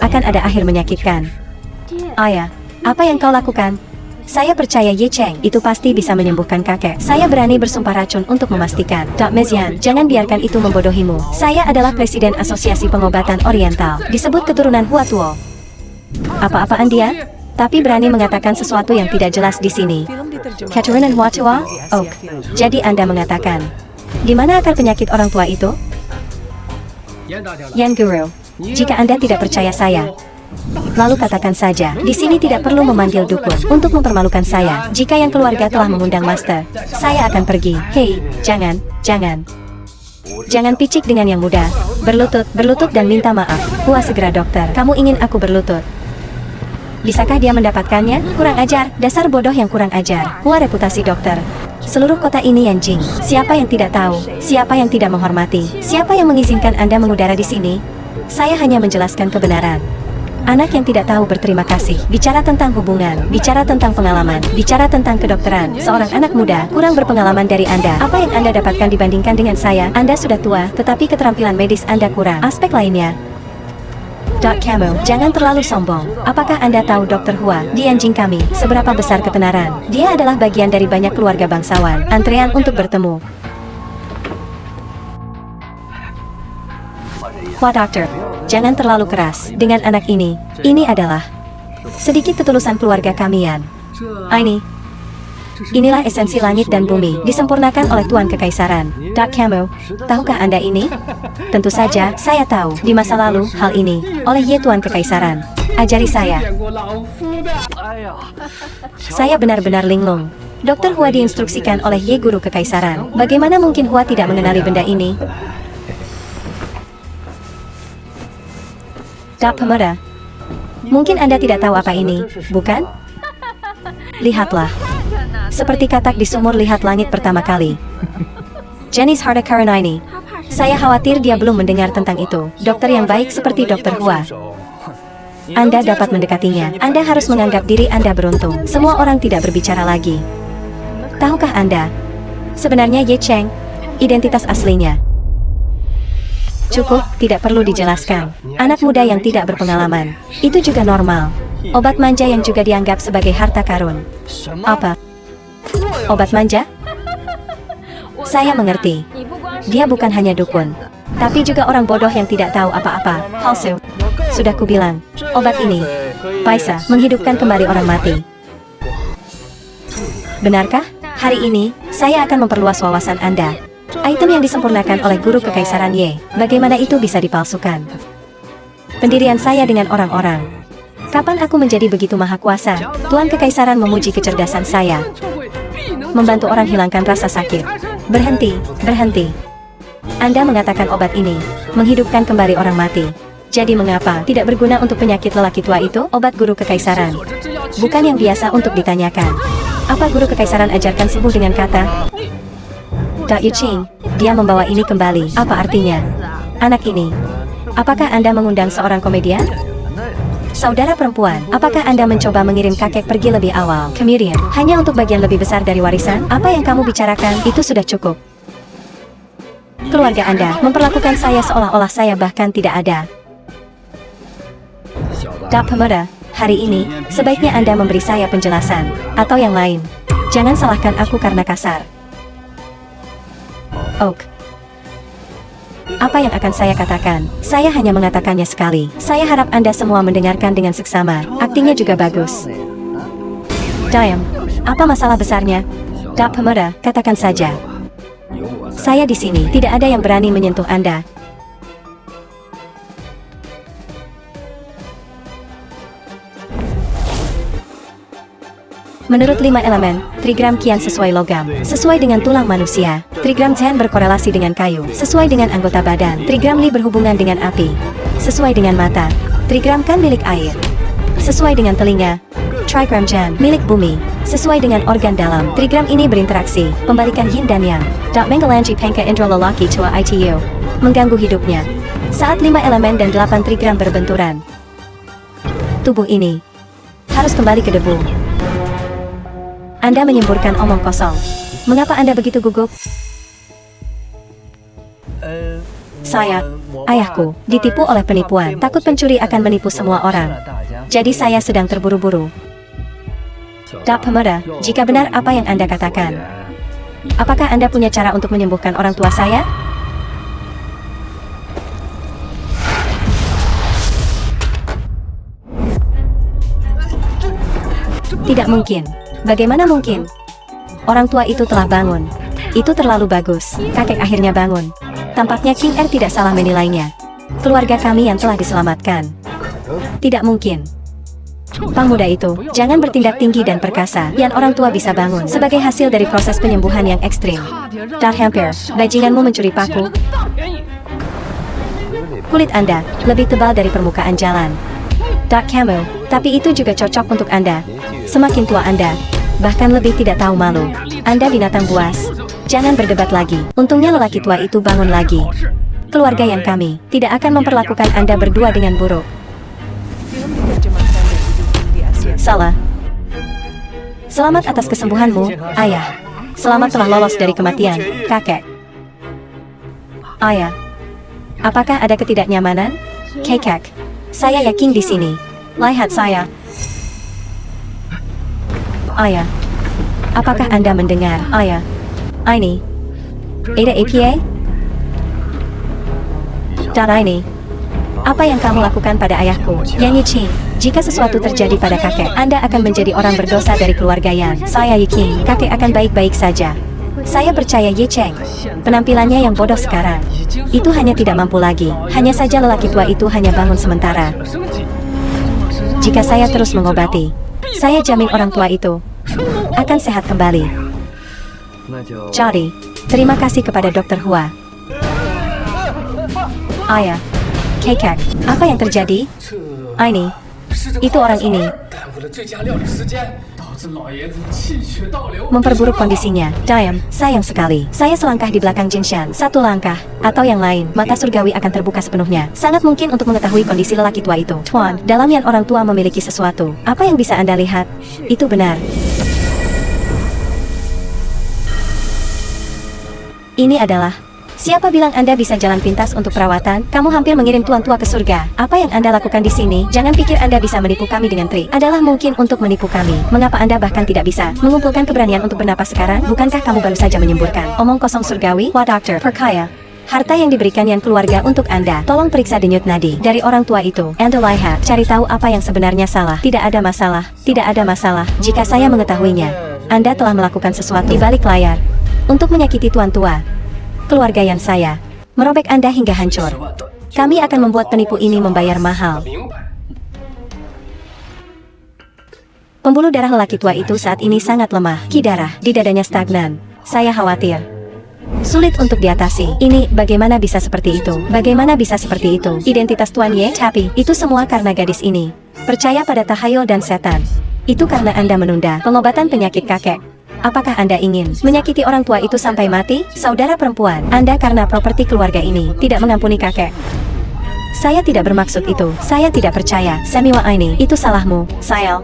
akan ada akhir menyakitkan. Ayah, apa yang kau lakukan? Saya percaya Ye Cheng itu pasti bisa menyembuhkan kakek. Saya berani bersumpah racun untuk memastikan. Dok Mezian, jangan biarkan itu membodohimu. Saya adalah presiden Asosiasi Pengobatan Oriental, disebut keturunan Hua Tuo. Apa-apaan dia? Tapi berani mengatakan sesuatu yang tidak jelas di sini. Film diterjemahkan Keturunan Hua Tuo? di Oh, Asia Film. jadi Anda mengatakan, di mana akar penyakit orang tua itu? Yan Guru, jika Anda tidak percaya saya, lalu katakan saja, di sini tidak perlu memanggil dukun untuk mempermalukan saya. Jika yang keluarga telah mengundang master, saya akan pergi. Hei, jangan. Jangan picik dengan yang muda. Berlutut dan minta maaf. Hua segera dokter, kamu ingin aku berlutut? Bisakah dia mendapatkannya? Kurang ajar, dasar bodoh yang kurang ajar. Hua reputasi dokter. Seluruh kota ini Yanjing. Siapa yang tidak tahu? Siapa yang tidak menghormati? Siapa yang mengizinkan Anda mengudara di sini? Saya hanya menjelaskan kebenaran. Anak yang tidak tahu berterima kasih. Bicara tentang hubungan, bicara tentang pengalaman, bicara tentang kedokteran. Seorang anak muda, kurang berpengalaman dari Anda. Apa yang Anda dapatkan dibandingkan dengan saya? Anda sudah tua, tetapi keterampilan medis Anda kurang. Aspek lainnya. Camo, jangan terlalu sombong. Apakah Anda tahu Dokter Hua di Yanjing kami seberapa besar ketenaran? Dia adalah bagian dari banyak keluarga bangsawan. Antrean untuk bertemu. Hua dokter, jangan terlalu keras dengan anak ini. Ini adalah sedikit ketulusan keluarga kami Yan. Inilah esensi langit dan bumi, disempurnakan oleh Tuan Kekaisaran. Camo, tahukah Anda ini? Tentu saja, saya tahu, di masa lalu, hal ini, oleh Ye Tuan Kekaisaran. Ajari saya. Saya benar-benar linglung. Dokter Hua diinstruksikan oleh Ye Guru Kekaisaran. Bagaimana mungkin Hua tidak mengenali benda ini? Dap Pemuda. Mungkin Anda tidak tahu apa ini, bukan? Lihatlah. Seperti katak di sumur lihat langit pertama kali. Janice Harda Karanaini. Saya khawatir dia belum mendengar tentang itu. Dokter yang baik seperti Dokter Hua. Anda dapat mendekatinya. Anda harus menganggap diri Anda beruntung. Semua orang tidak berbicara lagi. Tahukah Anda? Sebenarnya Ye Cheng, identitas aslinya. Cukup, tidak perlu dijelaskan. Anak muda yang tidak berpengalaman. Itu juga normal. Obat manja yang juga dianggap sebagai harta karun. Apa? Obat manja? Saya mengerti. Dia bukan hanya dukun, tapi juga orang bodoh yang tidak tahu apa-apa. Palsu. Sudah kubilang, obat ini bisa menghidupkan kembali orang mati. Benarkah? Hari ini, saya akan memperluas wawasan Anda. Item yang disempurnakan oleh Guru Kekaisaran Ye, bagaimana itu bisa dipalsukan? Pendirian saya dengan orang-orang. Kapan aku menjadi begitu maha kuasa? Tuan Kekaisaran memuji kecerdasan saya. Membantu orang hilangkan rasa sakit. Berhenti, berhenti. Anda mengatakan obat ini menghidupkan kembali orang mati. Jadi mengapa tidak berguna untuk penyakit lelaki tua itu? Obat Guru Kekaisaran bukan yang biasa untuk ditanyakan. Apa Guru Kekaisaran ajarkan sembuh dengan kata? Dao Yuqing, dia membawa ini kembali. Apa artinya? Anak ini. Apakah Anda mengundang seorang komedian? Saudara perempuan, apakah Anda mencoba mengirim kakek pergi lebih awal? Kemudian, hanya untuk bagian lebih besar dari warisan? Apa yang kamu bicarakan, itu sudah cukup. Keluarga Anda memperlakukan saya seolah-olah saya bahkan tidak ada. Dap Pemuda, hari ini, sebaiknya Anda memberi saya penjelasan, atau yang lain. Jangan salahkan aku karena kasar. Oak. Apa yang akan saya katakan? Saya hanya mengatakannya sekali. Saya harap Anda semua mendengarkan dengan seksama. Aktingnya juga bagus. Diam. Apa masalah besarnya? Dap Pemuda, katakan saja. Saya di sini. Tidak ada yang berani menyentuh Anda. Menurut 5 elemen, trigram Qian sesuai logam, sesuai dengan tulang manusia. Trigram Zhen berkorelasi dengan kayu, sesuai dengan anggota badan. Trigram Li berhubungan dengan api, sesuai dengan mata. Trigram Kan milik air, sesuai dengan telinga. Trigram Zhen milik bumi, sesuai dengan organ dalam. Trigram ini berinteraksi, pembalikan yin dan yang. Menggelanji pengka indra lelaki tua itu, mengganggu hidupnya. Saat 5 elemen dan 8 trigram berbenturan, tubuh ini harus kembali ke debu. Anda menyemburkan omong kosong. Mengapa Anda begitu gugup? Saya, ayahku, ditipu oleh penipuan. Takut pencuri akan menipu semua orang. Jadi saya sedang terburu-buru. Dap Pemuda, jika benar apa yang Anda katakan, apakah Anda punya cara untuk menyembuhkan orang tua saya? Tidak mungkin. Bagaimana mungkin? Orang tua itu telah bangun. Itu terlalu bagus. Kakek akhirnya bangun. Tampaknya King Er tidak salah menilainya. Keluarga kami yang telah diselamatkan. Tidak mungkin. Pemuda itu, jangan bertindak tinggi dan perkasa. Yang orang tua bisa bangun sebagai hasil dari proses penyembuhan yang ekstrim. Dark Hampir, bajinganmu mencuri paku. Kulit Anda lebih tebal dari permukaan jalan. Dark Camo, tapi itu juga cocok untuk Anda. Semakin tua Anda, bahkan lebih tidak tahu malu. Anda binatang buas. Jangan berdebat lagi. Untungnya lelaki tua itu bangun lagi. Keluarga yang kami tidak akan memperlakukan Anda berdua dengan buruk. Film diterjemahkan dan didukung di Asia. Salah. Selamat atas kesembuhanmu, ayah. Selamat telah lolos dari kematian, kakek. Ayah. Apakah ada ketidaknyamanan? Kakek. Saya yakin di sini. Lihat saya. Ayah. Apakah Anda mendengar, ayah? Ini. Ada APA? Dan ini. Apa yang kamu lakukan pada ayahku, Yang Yiqing? Jika sesuatu terjadi pada kakek, Anda akan menjadi orang berdosa dari keluarga Yan. Saya Yiqing, kakek akan baik-baik saja. Saya percaya Ye Cheng. Penampilannya yang bodoh sekarang. Itu hanya tidak mampu lagi. Hanya saja lelaki tua itu hanya bangun sementara. Jika saya terus mengobati, saya jamin orang tua itu akan sehat kembali. Jadi, terima kasih kepada Dr. Hua. Ayah, Kekek, apa yang terjadi? Ini, itu orang ini. Memperburuk kondisinya. Diam, sayang sekali. Saya selangkah di belakang Jinshan. Satu langkah, atau yang lain, mata surgawi akan terbuka sepenuhnya. Sangat mungkin untuk mengetahui kondisi lelaki tua itu. Tuan, dalam yang orang tua memiliki sesuatu. Apa yang bisa Anda lihat? Itu benar. Ini adalah... Siapa bilang Anda bisa jalan pintas untuk perawatan? Kamu hampir mengirim tuan tua ke surga. Apa yang Anda lakukan di sini? Jangan pikir Anda bisa menipu kami dengan trik. Adalah mungkin untuk menipu kami. Mengapa Anda bahkan tidak bisa mengumpulkan keberanian untuk bernapas sekarang? Bukankah kamu baru saja menyemburkan omong kosong surgawi? Wah, dokter, perkaya. Harta yang diberikan yang keluarga untuk Anda. Tolong periksa denyut nadi dari orang tua itu. Anda lihat, cari tahu apa yang sebenarnya salah. Tidak ada masalah. Tidak ada masalah. Jika saya mengetahuinya, Anda telah melakukan sesuatu di balik layar untuk menyakiti tuan tua. Keluarga yang saya, merobek Anda hingga hancur. Kami akan membuat penipu ini membayar mahal. Pembuluh darah lelaki tua itu saat ini sangat lemah. Ki darah di dadanya stagnan. Saya khawatir. Sulit untuk diatasi. Ini, bagaimana bisa seperti itu? Bagaimana bisa seperti itu? Identitas Tuan Ye, tapi itu semua karena gadis ini. Percaya pada tahayul dan setan. Itu karena Anda menunda pengobatan penyakit kakek. Apakah Anda ingin menyakiti orang tua itu sampai mati? Saudara perempuan, Anda karena properti keluarga ini tidak mengampuni kakek. Saya tidak bermaksud itu. Saya tidak percaya. Semiwa ini, itu salahmu, Sayal.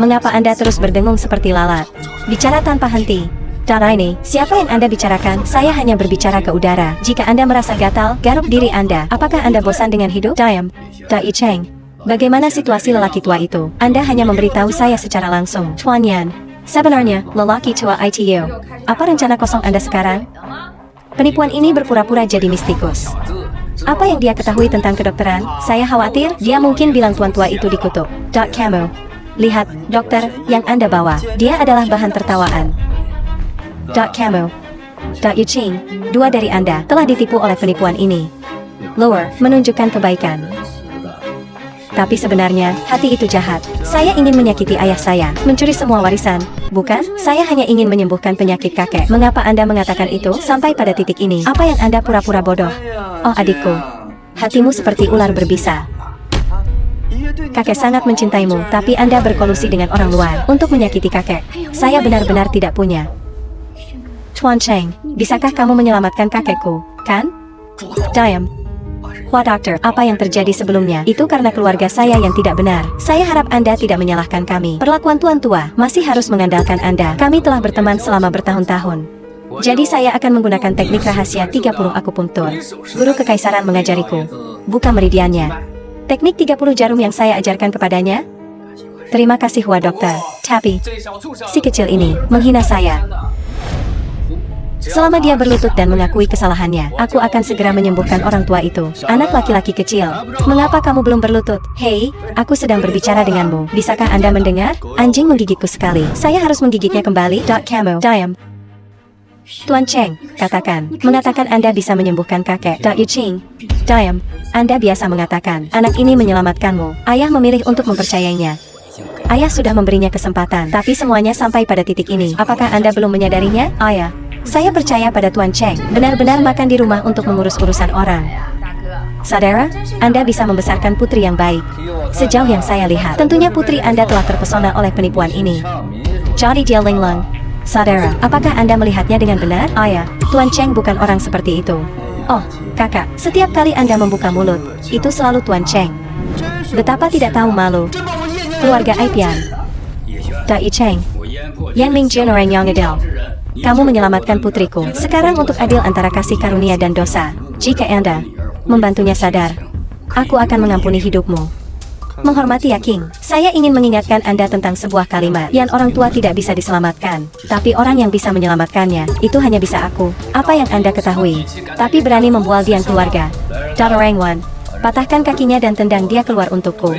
Mengapa Anda terus berdengung seperti lalat? Bicara tanpa henti. Dan ini, siapa yang Anda bicarakan? Saya hanya berbicara ke udara. Jika Anda merasa gatal, garuk diri Anda. Apakah Anda bosan dengan hidup? Diam. Dai Cheng. Bagaimana situasi lelaki tua itu? Anda hanya memberitahu saya secara langsung. Tuan Yan. Sebenarnya, lelaki tua ITU. Apa rencana kosong Anda sekarang? Penipuan ini berpura-pura jadi mistikus. Apa yang dia ketahui tentang kedokteran? Saya khawatir, dia mungkin bilang tuan tua itu dikutuk. Kamu. Lihat, dokter, yang Anda bawa. Dia adalah bahan tertawaan. Kamu. Yuching, dua dari Anda telah ditipu oleh penipuan ini. Lower, menunjukkan kebaikan. Tapi sebenarnya, hati itu jahat. Saya ingin menyakiti ayah saya, mencuri semua warisan. Bukan, saya hanya ingin menyembuhkan penyakit kakek. Mengapa Anda mengatakan itu sampai pada titik ini? Apa yang Anda pura-pura bodoh? Oh adikku, hatimu seperti ular berbisa. Kakek sangat mencintaimu, tapi Anda berkolusi dengan orang luar untuk menyakiti kakek. Saya benar-benar tidak punya. Tuan Cheng, bisakah kamu menyelamatkan kakekku, kan? Diam. Wah dokter, apa yang terjadi sebelumnya? Itu karena keluarga saya yang tidak benar. Saya harap Anda tidak menyalahkan kami. Perlakuan tuan tua masih harus mengandalkan Anda. Kami telah berteman selama bertahun-tahun. Jadi saya akan menggunakan teknik rahasia 30 akupunktur. Guru kekaisaran mengajariku. Buka meridiannya. Teknik 30 jarum yang saya ajarkan kepadanya. Terima kasih Hua dokter. Tapi, si kecil ini menghina saya. Selama dia berlutut dan mengakui kesalahannya, aku akan segera menyembuhkan orang tua itu. Anak laki-laki kecil, mengapa kamu belum berlutut? Hei, aku sedang berbicara denganmu. Bisakah Anda mendengar? Anjing menggigitku sekali. Saya harus menggigitnya kembali. Kamu, diam. Tuan Cheng, mengatakan Anda bisa menyembuhkan kakek. Yuching, diam. Anda biasa mengatakan, anak ini menyelamatkanmu. Ayah memilih untuk mempercayainya. Ayah sudah memberinya kesempatan, tapi semuanya sampai pada titik ini. Apakah Anda belum menyadarinya? Ayah. Saya percaya pada Tuan Cheng, benar-benar makan di rumah untuk mengurus urusan orang. Saudara, Anda bisa membesarkan putri yang baik. Sejauh yang saya lihat, tentunya putri Anda telah terpesona oleh penipuan ini. Jadi dia linglung. Saudara, apakah Anda melihatnya dengan benar? Ayah, Tuan Cheng bukan orang seperti itu. Oh, kakak, setiap kali Anda membuka mulut, itu selalu Tuan Cheng. Betapa tidak tahu malu. Keluarga Aipian. Dai Cheng. Yan Mingjun orang yang adil. Kamu menyelamatkan putriku. Sekarang untuk adil antara kasih karunia dan dosa. Jika Anda membantunya sadar, aku akan mengampuni hidupmu. Menghormati ya King. Saya ingin mengingatkan Anda tentang sebuah kalimat yang orang tua tidak bisa diselamatkan. Tapi orang yang bisa menyelamatkannya, itu hanya bisa aku. Apa yang Anda ketahui? Tapi berani membual dian keluarga. Darorangwan. Patahkan kakinya dan tendang dia keluar untukku.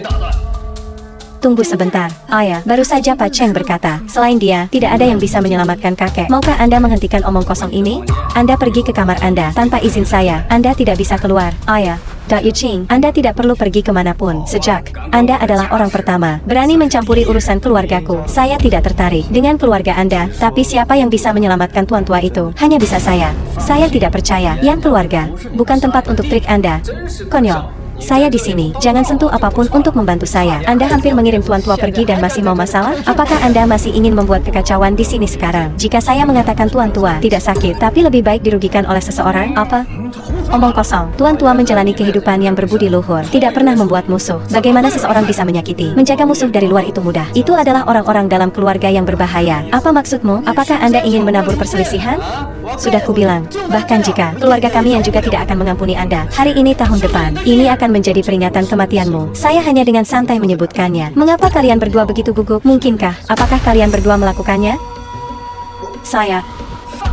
Tunggu sebentar, ayah. Baru saja Pak Cheng berkata, selain dia, tidak ada yang bisa menyelamatkan kakek. Maukah Anda menghentikan omong kosong ini? Anda pergi ke kamar Anda tanpa izin saya. Anda tidak bisa keluar, ayah. Dao Yuqing, Anda tidak perlu pergi kemanapun. Sejak Anda adalah orang pertama berani mencampuri urusan keluargaku. Saya tidak tertarik dengan keluarga Anda, tapi siapa yang bisa menyelamatkan tuan tua itu? Hanya bisa saya. Saya tidak percaya. Yang keluarga bukan tempat untuk trik Anda. Konyol. Saya di sini. Jangan sentuh apapun untuk membantu saya. Anda hampir mengirim tuan tua pergi dan masih mau masalah? Apakah Anda masih ingin membuat kekacauan di sini sekarang? Jika saya mengatakan tuan tua tidak sakit, tapi lebih baik dirugikan oleh seseorang, apa? Omong kosong. Tuan tua menjalani kehidupan yang berbudi luhur, tidak pernah membuat musuh. Bagaimana seseorang bisa menyakiti? Menjaga musuh dari luar itu mudah. Itu adalah orang-orang dalam keluarga yang berbahaya. Apa maksudmu? Apakah Anda ingin menabur perselisihan? Sudah kubilang, bahkan jika keluarga kami yang juga tidak akan mengampuni Anda, hari ini tahun depan, ini akan menjadi peringatan kematianmu. Saya hanya dengan santai menyebutkannya. Mengapa kalian berdua begitu gugup? Mungkinkah? Apakah kalian berdua melakukannya? Saya.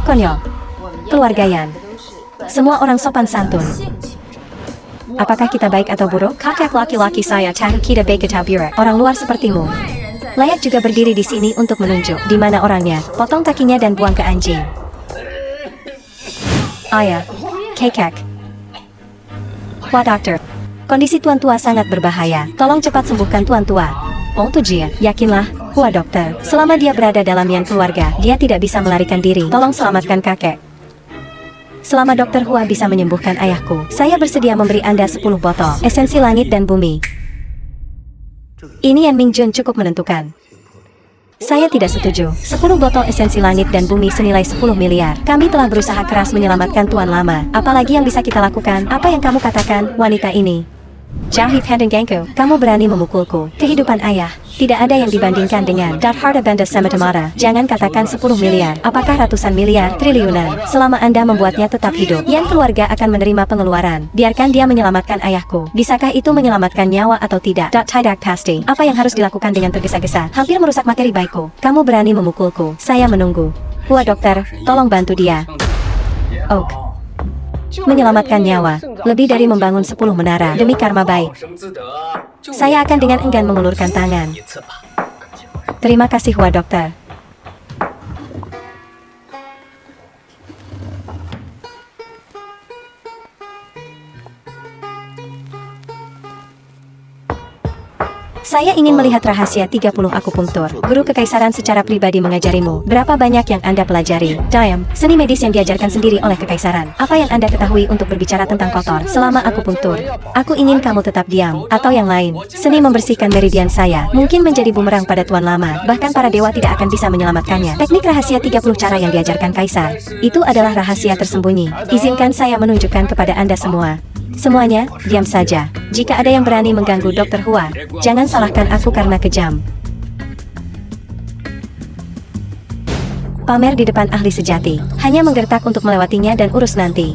Konyol. Keluarga Yan. Semua orang sopan santun. Apakah kita baik atau buruk? Kakak laki-laki saya tahu kita baik atau buruk. Orang luar sepertimu layak juga berdiri di sini untuk menunjuk di mana orangnya. Potong kakinya dan buang ke anjing. Ayah. Kekek. Wah dokter. Kondisi tuan tua sangat berbahaya. Tolong cepat sembuhkan tuan tua. Oh Tujia, yakinlah, Hua dokter. Selama dia berada dalam yang keluarga, dia tidak bisa melarikan diri. Tolong selamatkan kakek. Selama dokter Hua bisa menyembuhkan ayahku, saya bersedia memberi Anda 10 botol esensi langit dan bumi. Ini Yan Mingjun cukup menentukan. Saya tidak setuju. 10 botol esensi langit dan bumi senilai 10 miliar. Kami telah berusaha keras menyelamatkan Tuan Lama. Apalagi yang bisa kita lakukan? Apa yang kamu katakan, wanita ini? Jahit Hendengangku, kamu berani memukulku. Kehidupan ayah tidak ada yang dibandingkan dengan Dartharda Banda Samatamara. Jangan katakan 10 miliar. Apakah ratusan miliar, triliunan? Selama Anda membuatnya tetap hidup, yang keluarga akan menerima pengeluaran. Biarkan dia menyelamatkan ayahku. Bisakah itu menyelamatkan nyawa atau tidak? Tidak pasti. Apa yang harus dilakukan dengan tergesa-gesa? Hampir merusak materi baikku. Kamu berani memukulku. Saya menunggu. Wah dokter, tolong bantu dia. Oak. Menyelamatkan nyawa, lebih dari membangun 10 menara demi karma baik. Saya akan dengan enggan mengulurkan tangan. Terima kasih Hua dokter. Saya ingin melihat rahasia 30 akupunktur. Guru kekaisaran secara pribadi mengajarimu. Berapa banyak yang Anda pelajari? Diam, seni medis yang diajarkan sendiri oleh kekaisaran. Apa yang Anda ketahui untuk berbicara tentang kotor selama akupunktur? Aku ingin kamu tetap diam, atau yang lain. Seni membersihkan meridian saya mungkin menjadi bumerang pada Tuan Lama. Bahkan para dewa tidak akan bisa menyelamatkannya. Teknik rahasia 30 cara yang diajarkan kaisar. Itu adalah rahasia tersembunyi. Izinkan saya menunjukkan kepada Anda semua. Semuanya, diam saja. Jika ada yang berani mengganggu Dr. Hua, jangan salahkan aku karena kejam. Pamer di depan ahli sejati, hanya menggertak untuk melewatinya dan urus nanti.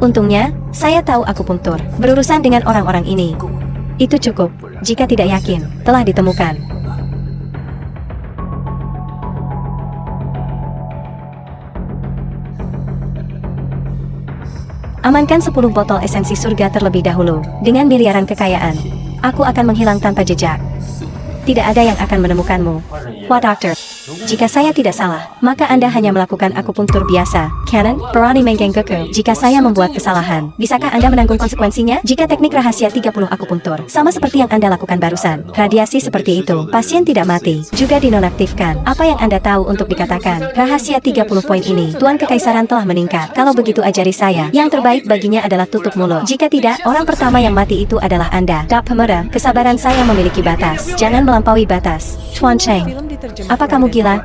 Untungnya, saya tahu akupunktur. Berurusan dengan orang-orang ini. Itu cukup. Jika tidak yakin, telah ditemukan. Amankan 10 botol esensi surga terlebih dahulu. Dengan miliaran kekayaan, aku akan menghilang tanpa jejak. Tidak ada yang akan menemukanmu. Wah dokter, jika saya tidak salah, maka Anda hanya melakukan akupunktur biasa. Canon, Perani Menggenggeku. Jika saya membuat kesalahan, bisakah Anda menanggung konsekuensinya? Jika teknik rahasia 30 akupunktur, sama seperti yang Anda lakukan barusan, radiasi seperti itu, pasien tidak mati, juga dinonaktifkan. Apa yang Anda tahu untuk dikatakan? Rahasia 30 poin ini, Tuan Kekaisaran telah meningkat. Kalau begitu ajari saya, yang terbaik baginya adalah tutup mulut. Jika tidak, orang pertama yang mati itu adalah Anda. Dap Pemuda, kesabaran saya memiliki batas. Jangan melampaui batas. Tuan Cheng, apa kamu gila?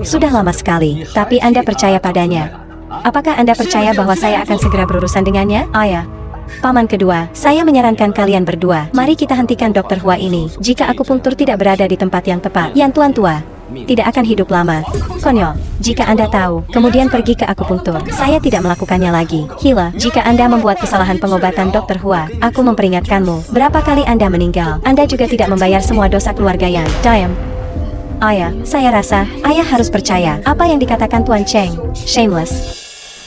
Sudah lama sekali, tapi Anda percaya padanya. Apakah Anda percaya bahwa saya akan segera berurusan dengannya? Ayah. Paman kedua, saya menyarankan kalian berdua, mari kita hentikan Dr. Hua ini. Jika akupunktur tidak berada di tempat yang tepat, yang tuan tua tidak akan hidup lama. Konyol, jika Anda tahu, kemudian pergi ke akupunktur, saya tidak melakukannya lagi. Hila, jika Anda membuat kesalahan pengobatan Dr. Hua, aku memperingatkanmu. Berapa kali Anda meninggal, Anda juga tidak membayar semua dosa keluarga Yan. Diam. Ayah, saya rasa, ayah harus percaya apa yang dikatakan Tuan Cheng. Shameless.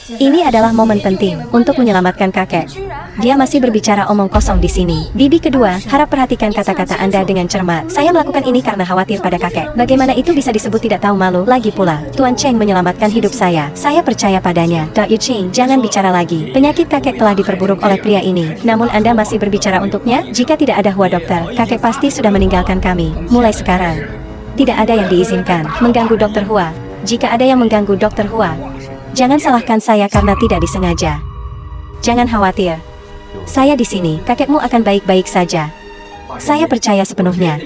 Ini adalah momen penting untuk menyelamatkan kakek. Dia masih berbicara omong kosong di sini. Bibi kedua, harap perhatikan kata-kata Anda dengan cermat. Saya melakukan ini karena khawatir pada kakek. Bagaimana itu bisa disebut tidak tahu malu? Lagi pula, Tuan Cheng menyelamatkan hidup saya. Saya percaya padanya. Dr. Cheng, jangan bicara lagi. Penyakit kakek telah diperburuk oleh pria ini. Namun Anda masih berbicara untuknya? Jika tidak ada Hua dokter, kakek pasti sudah meninggalkan kami. Mulai sekarang, tidak ada yang diizinkan mengganggu Dr. Hua. Jika ada yang mengganggu Dr. Hua, jangan salahkan saya karena tidak disengaja. Jangan khawatir. Saya di sini, kakekmu akan baik-baik saja. Saya percaya sepenuhnya.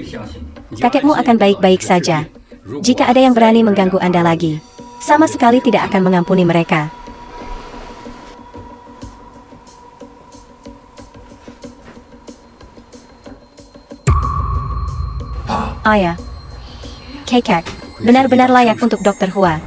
Kakekmu akan baik-baik saja. Jika ada yang berani mengganggu Anda lagi, sama sekali tidak akan mengampuni mereka. Ayah, kakek, benar-benar layak untuk Dr. Hua.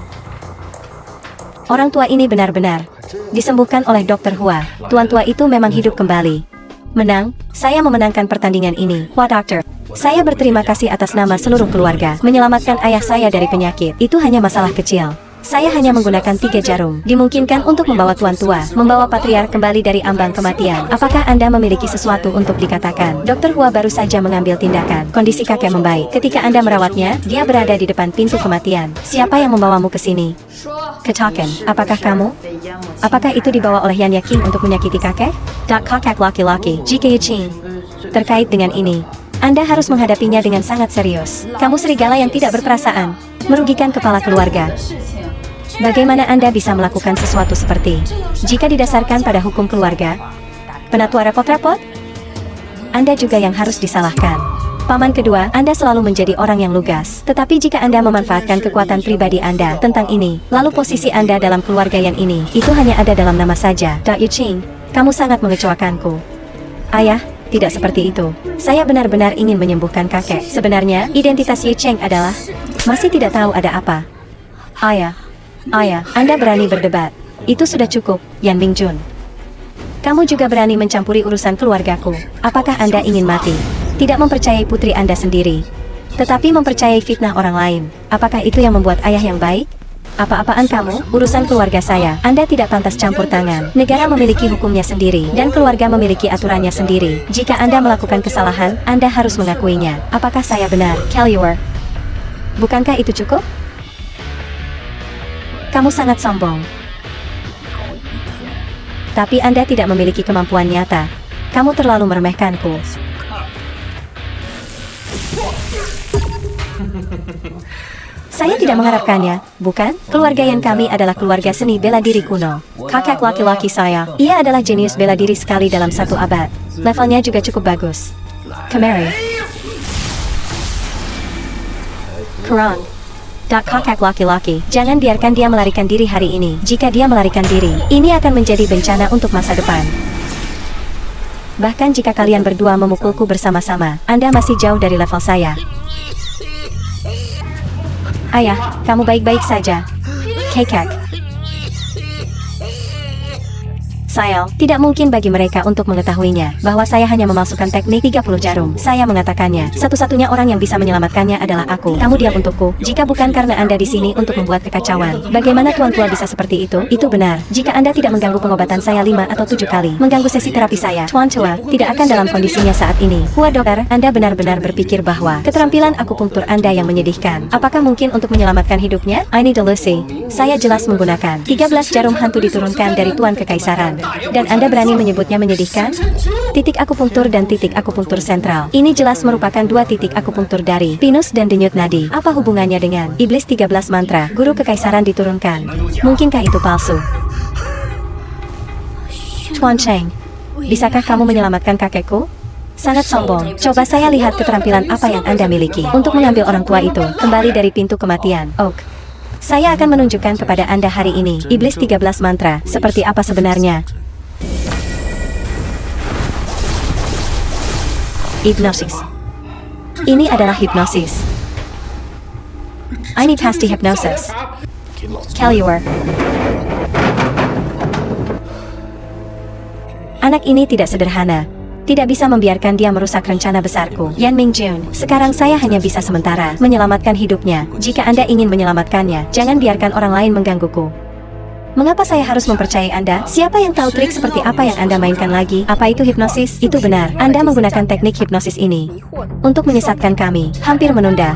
Orang tua ini benar-benar disembuhkan oleh Dr. Hua. Tuan tua itu memang hidup kembali. Menang, saya memenangkan pertandingan ini. Wah dokter, saya berterima kasih atas nama seluruh keluarga. Menyelamatkan ayah saya dari penyakit, itu hanya masalah kecil. Saya hanya menggunakan 3 jarum. Dimungkinkan untuk membawa tuan tua, membawa patriark kembali dari ambang kematian. Apakah Anda memiliki sesuatu untuk dikatakan? Dr. Hua baru saja mengambil tindakan. Kondisi kakek membaik. Ketika Anda merawatnya, dia berada di depan pintu kematian. Siapa yang membawamu ke sini? Ketaken, apakah kamu? Apakah itu dibawa oleh Yan Yaking untuk menyakiti kakek? Kakek laki-laki, Jika Ching. Terkait dengan ini, Anda harus menghadapinya dengan sangat serius. Kamu serigala yang tidak berperasaan, merugikan kepala keluarga. Bagaimana Anda bisa melakukan sesuatu seperti jika didasarkan pada hukum keluarga? Penatua repot-repot? Anda juga yang harus disalahkan. Paman kedua, Anda selalu menjadi orang yang lugas. Tetapi jika Anda memanfaatkan kekuatan pribadi Anda tentang ini, lalu posisi Anda dalam keluarga yang ini, itu hanya ada dalam nama saja. Dr. Ching, kamu sangat mengecewakanku. Ayah, tidak seperti itu. Saya benar-benar ingin menyembuhkan kakek. Sebenarnya, identitas Ye Cheng adalah masih tidak tahu ada apa. Ayah, Anda berani berdebat. Itu sudah cukup, Yan Mingjun. Kamu juga berani mencampuri urusan keluargaku. Apakah Anda ingin mati? Tidak mempercayai putri Anda sendiri, tetapi mempercayai fitnah orang lain. Apakah itu yang membuat ayah yang baik? Apa-apaan kamu? Urusan keluarga saya. Anda tidak pantas campur tangan. Negara memiliki hukumnya sendiri, dan keluarga memiliki aturannya sendiri. Jika Anda melakukan kesalahan, Anda harus mengakuinya. Apakah saya benar, Kaluar? Bukankah itu cukup? Kamu sangat sombong. Tapi Anda tidak memiliki kemampuan nyata. Kamu terlalu meremehkanku. Saya tidak mengharapkannya, bukan? Keluarga yang kami adalah keluarga seni bela diri kuno. Kakek laki-laki saya, ia adalah jenius bela diri sekali dalam 1 abad. Levelnya juga cukup bagus. Kemari. Kurang. Kakek laki-laki, jangan biarkan dia melarikan diri hari ini. Jika dia melarikan diri, ini akan menjadi bencana untuk masa depan. Bahkan jika kalian berdua memukulku bersama-sama, Anda masih jauh dari level saya. Ayah, kamu baik-baik saja. Kakek. Sayang, tidak mungkin bagi mereka untuk mengetahuinya bahwa saya hanya memasukkan teknik 30 jarum. Saya mengatakannya, satu-satunya orang yang bisa menyelamatkannya adalah aku. Kamu diam untukku, jika bukan karena Anda di sini untuk membuat kekacauan. Bagaimana Tuan Tua bisa seperti itu? Itu benar. Jika Anda tidak mengganggu pengobatan saya 5 atau 7 kali, mengganggu sesi terapi saya, Tuan Tua tidak akan dalam kondisinya saat ini. Hua dokter, Anda benar-benar berpikir bahwa keterampilan akupunktur Anda yang menyedihkan. Apakah mungkin untuk menyelamatkan hidupnya? Ini delusi. Saya jelas menggunakan 13 jarum hantu diturunkan dari Tuan Kekaisaran. Dan Anda berani menyebutnya menyedihkan? Titik akupunktur dan titik akupunktur sentral. Ini jelas merupakan 2 titik akupunktur dari pinus dan denyut nadi. Apa hubungannya dengan iblis 13 mantra guru kekaisaran diturunkan? Mungkinkah itu palsu? Tuan Cheng, bisakah kamu menyelamatkan kakekku? Sangat sombong. Coba saya lihat keterampilan apa yang Anda miliki untuk mengambil orang tua itu kembali dari pintu kematian. Oak. Saya akan menunjukkan kepada Anda hari ini iblis 13 mantra seperti apa sebenarnya. Hipnosis. Ini adalah hipnosis. Ini pasti hipnosis. Kaluar. Anak ini tidak sederhana. Tidak bisa membiarkan dia merusak rencana besarku. Yan Mingjun, sekarang saya hanya bisa sementara menyelamatkan hidupnya. Jika Anda ingin menyelamatkannya, jangan biarkan orang lain menggangguku. Mengapa saya harus mempercayai Anda? Siapa yang tahu trik seperti apa yang Anda mainkan lagi? Apa itu hipnosis? Itu benar. Anda menggunakan teknik hipnosis ini untuk menyesatkan kami. Hampir menunda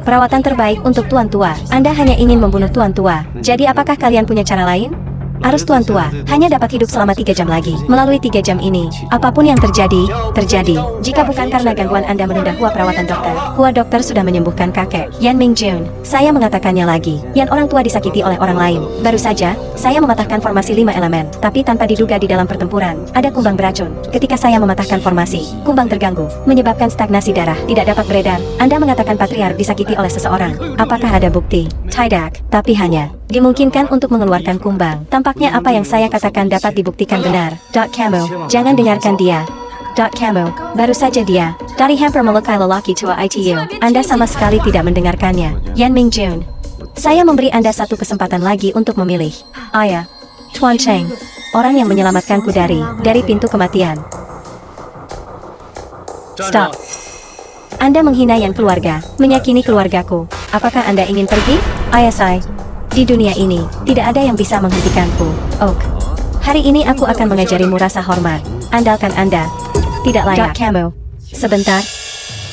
perawatan terbaik untuk Tuan Tua. Anda hanya ingin membunuh Tuan Tua. Jadi apakah kalian punya cara lain? Arus Tuan Tua hanya dapat hidup selama 3 jam lagi. Melalui 3 jam ini, apapun yang terjadi, terjadi. Jika bukan karena gangguan Anda menunda Hua perawatan dokter, Hua dokter sudah menyembuhkan kakek. Yan Mingjun, saya mengatakannya lagi. Yan orang tua disakiti oleh orang lain. Baru saja, saya mematahkan formasi 5 elemen, tapi tanpa diduga di dalam pertempuran, ada kumbang beracun. Ketika saya mematahkan formasi, kumbang terganggu, menyebabkan stagnasi darah, tidak dapat beredar. Anda mengatakan patriark disakiti oleh seseorang. Apakah ada bukti? Tidak, tapi hanya dimungkinkan untuk mengeluarkan kumbang. Tampaknya apa yang saya katakan dapat dibuktikan benar. Camo, jangan dengarkan dia. Camo, baru saja dia. Dari hampir melukai lelaki tua ITU. Anda sama sekali tidak mendengarkannya. Yan Mingjun, saya memberi Anda satu kesempatan lagi untuk memilih. Ayah, Tuan Cheng, orang yang menyelamatkanku dari pintu kematian. Stop. Anda menghina Yan keluarga, menyakini keluargaku. Apakah Anda ingin pergi? Ayah saya. Di dunia ini, tidak ada yang bisa menghentikanku. Oak. Hari ini aku akan mengajarimu rasa hormat. Andalkan Anda. Tidak layak. Camo. Sebentar.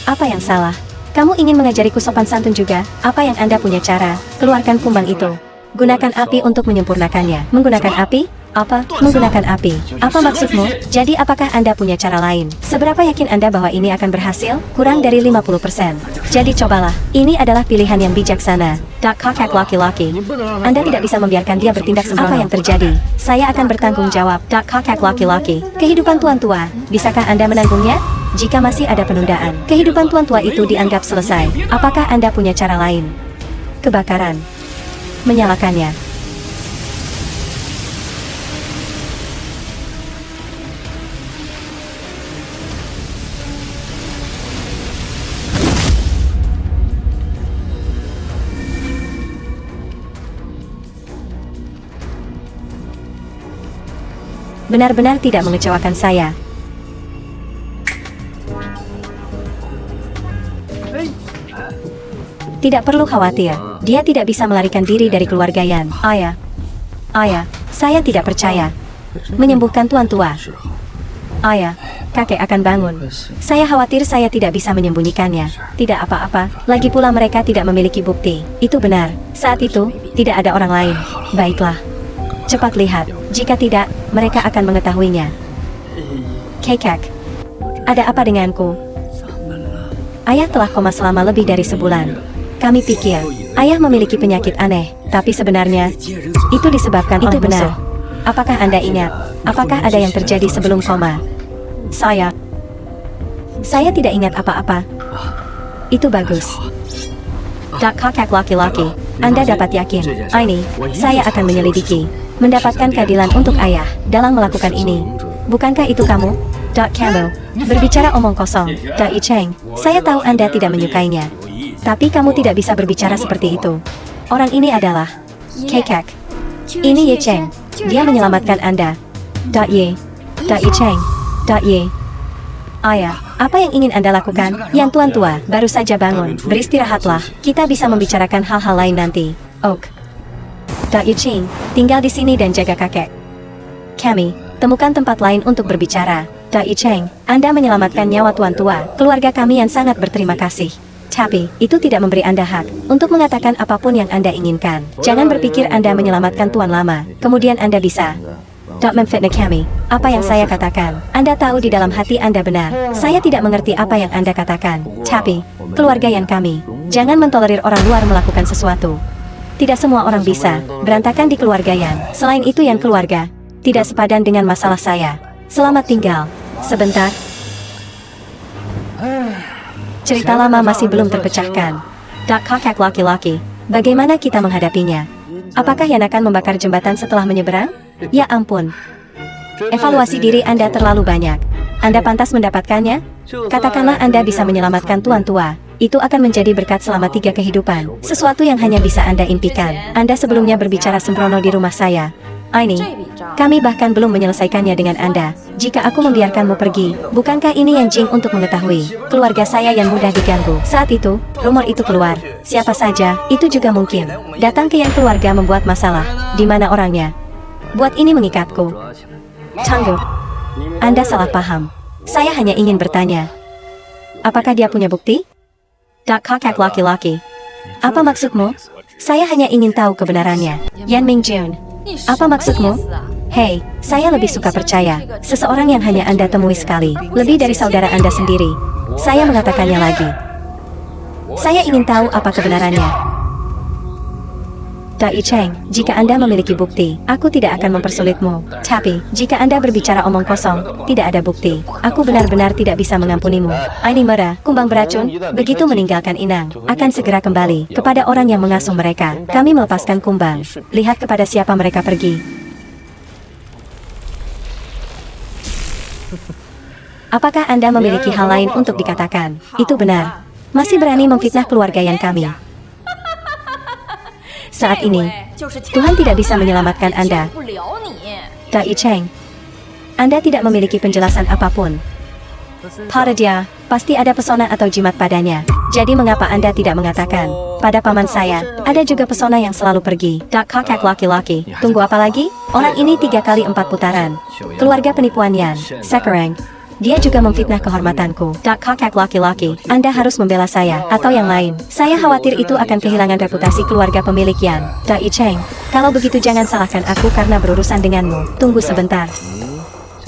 Apa yang salah? Kamu ingin mengajariku sopan santun juga? Apa yang Anda punya cara? Keluarkan kumbang itu. Gunakan api untuk menyempurnakannya. Menggunakan api? Apa? Menggunakan api. Apa maksudmu? Jadi apakah Anda punya cara lain? Seberapa yakin Anda bahwa ini akan berhasil? Kurang dari 50%. Jadi cobalah. Ini adalah pilihan yang bijaksana. Kakak laki-laki. Anda tidak bisa membiarkan dia bertindak sembrono. Apa yang terjadi? Saya akan bertanggung jawab. Kakak laki-laki. Kehidupan Tuan Tua. Bisakah Anda menanggungnya? Jika masih ada penundaan, kehidupan Tuan Tua itu dianggap selesai. Apakah Anda punya cara lain? Kebakaran. Menyalakannya. Benar-benar tidak mengecewakan saya. Tidak perlu khawatir, dia tidak bisa melarikan diri dari keluarga Yan. Ayah, saya tidak percaya. Menyembuhkan Tuan Tua. Ayah, kakek akan bangun. Saya khawatir saya tidak bisa menyembunyikannya. Tidak apa-apa, lagi pula mereka tidak memiliki bukti. Itu benar, saat itu, tidak ada orang lain. Baiklah. Cepat lihat, jika tidak, mereka akan mengetahuinya. Kakek, ada apa denganku? Ayah telah koma selama lebih dari sebulan. Kami pikir, ayah memiliki penyakit aneh, tapi sebenarnya, itu disebabkan oleh musuh. Apakah Anda ingat? Apakah ada yang terjadi sebelum koma? Saya tidak ingat apa-apa. Itu bagus. Kakek laki-laki, Anda dapat yakin, ini, saya akan menyelidiki. Mendapatkan keadilan untuk ayah dalam melakukan ini. Bukankah itu kamu? Camo, berbicara omong kosong. I Cheng, saya tahu Anda tidak menyukainya. Tapi kamu tidak bisa berbicara seperti itu. Orang ini adalah Kakek. Ini Ye Cheng. Dia menyelamatkan Anda. I Cheng. Ayah, apa yang ingin Anda lakukan? Yang Tuan Tua baru saja bangun. Beristirahatlah. Kita bisa membicarakan hal-hal lain nanti. Oak. Cheng, tinggal di sini dan jaga kakek. Kami, temukan tempat lain untuk berbicara. Cheng, Anda menyelamatkan nyawa Tuan Tua. Keluarga kami yang sangat berterima kasih. Tapi, itu tidak memberi Anda hak untuk mengatakan apapun yang Anda inginkan. Jangan berpikir Anda menyelamatkan Tuan Lama, kemudian Anda bisa memfitnah kami. Apa yang saya katakan, Anda tahu di dalam hati Anda benar. Saya tidak mengerti apa yang Anda katakan. Tapi, keluarga yang kami, jangan mentolerir orang luar melakukan sesuatu. Tidak semua orang bisa berantakan di keluarga Yan. Selain itu Yan keluarga tidak sepadan dengan masalah saya. Selamat tinggal. Sebentar. Cerita lama masih belum terpecahkan. Kakek laki-laki, bagaimana kita menghadapinya? Apakah Yan akan membakar jembatan setelah menyeberang? Ya ampun. Evaluasi diri Anda terlalu banyak. Anda pantas mendapatkannya? Katakanlah Anda bisa menyelamatkan Tuan Tua. Itu akan menjadi berkat selama 3 kehidupan. Sesuatu yang hanya bisa Anda impikan. Anda sebelumnya berbicara sembrono di rumah saya. Ini, kami bahkan belum menyelesaikannya dengan Anda. Jika aku membiarkanmu pergi, bukankah ini yang Jing untuk mengetahui? Keluarga saya yang mudah diganggu. Saat itu, rumor itu keluar. Siapa saja, itu juga mungkin. Datang ke yang keluarga membuat masalah. Di mana orangnya? Buat ini mengikatku. Tunggu. Anda salah paham. Saya hanya ingin bertanya. Apakah dia punya bukti? Kakak laki-laki. Apa maksudmu? Saya hanya ingin tahu kebenarannya. Yan Mingjun. Apa maksudmu? Hei, saya lebih suka percaya seseorang yang hanya Anda temui sekali, lebih dari saudara Anda sendiri. Saya mengatakannya lagi. Saya ingin tahu apa kebenarannya. Dai Cheng, jika Anda memiliki bukti, aku tidak akan mempersulitmu. Tapi, jika Anda berbicara omong kosong, tidak ada bukti. Aku benar-benar tidak bisa mengampunimu. Aini Mera, kumbang beracun, begitu meninggalkan inang, akan segera kembali kepada orang yang mengasuh mereka. Kami melepaskan kumbang. Lihat kepada siapa mereka pergi. Apakah Anda memiliki hal lain untuk dikatakan? Itu benar. Masih berani memfitnah keluarga yang kami. Saat ini, Tuhan tidak bisa menyelamatkan Anda. Dai Cheng, Anda tidak memiliki penjelasan apapun. Pada dia, pasti ada pesona atau jimat padanya. Jadi mengapa Anda tidak mengatakan? Pada paman saya, ada juga pesona yang selalu pergi. Kakak laki-laki, tunggu apa lagi? Orang ini 3 kali 4 putaran. Keluarga penipuan Yan, Sekereng. Dia juga memfitnah kehormatanku. Kakak laki-laki, Anda harus membela saya, atau yang lain. Saya khawatir itu akan kehilangan reputasi keluarga pemilik Yan. Dai Cheng, kalau begitu jangan salahkan aku karena berurusan denganmu. Tunggu sebentar.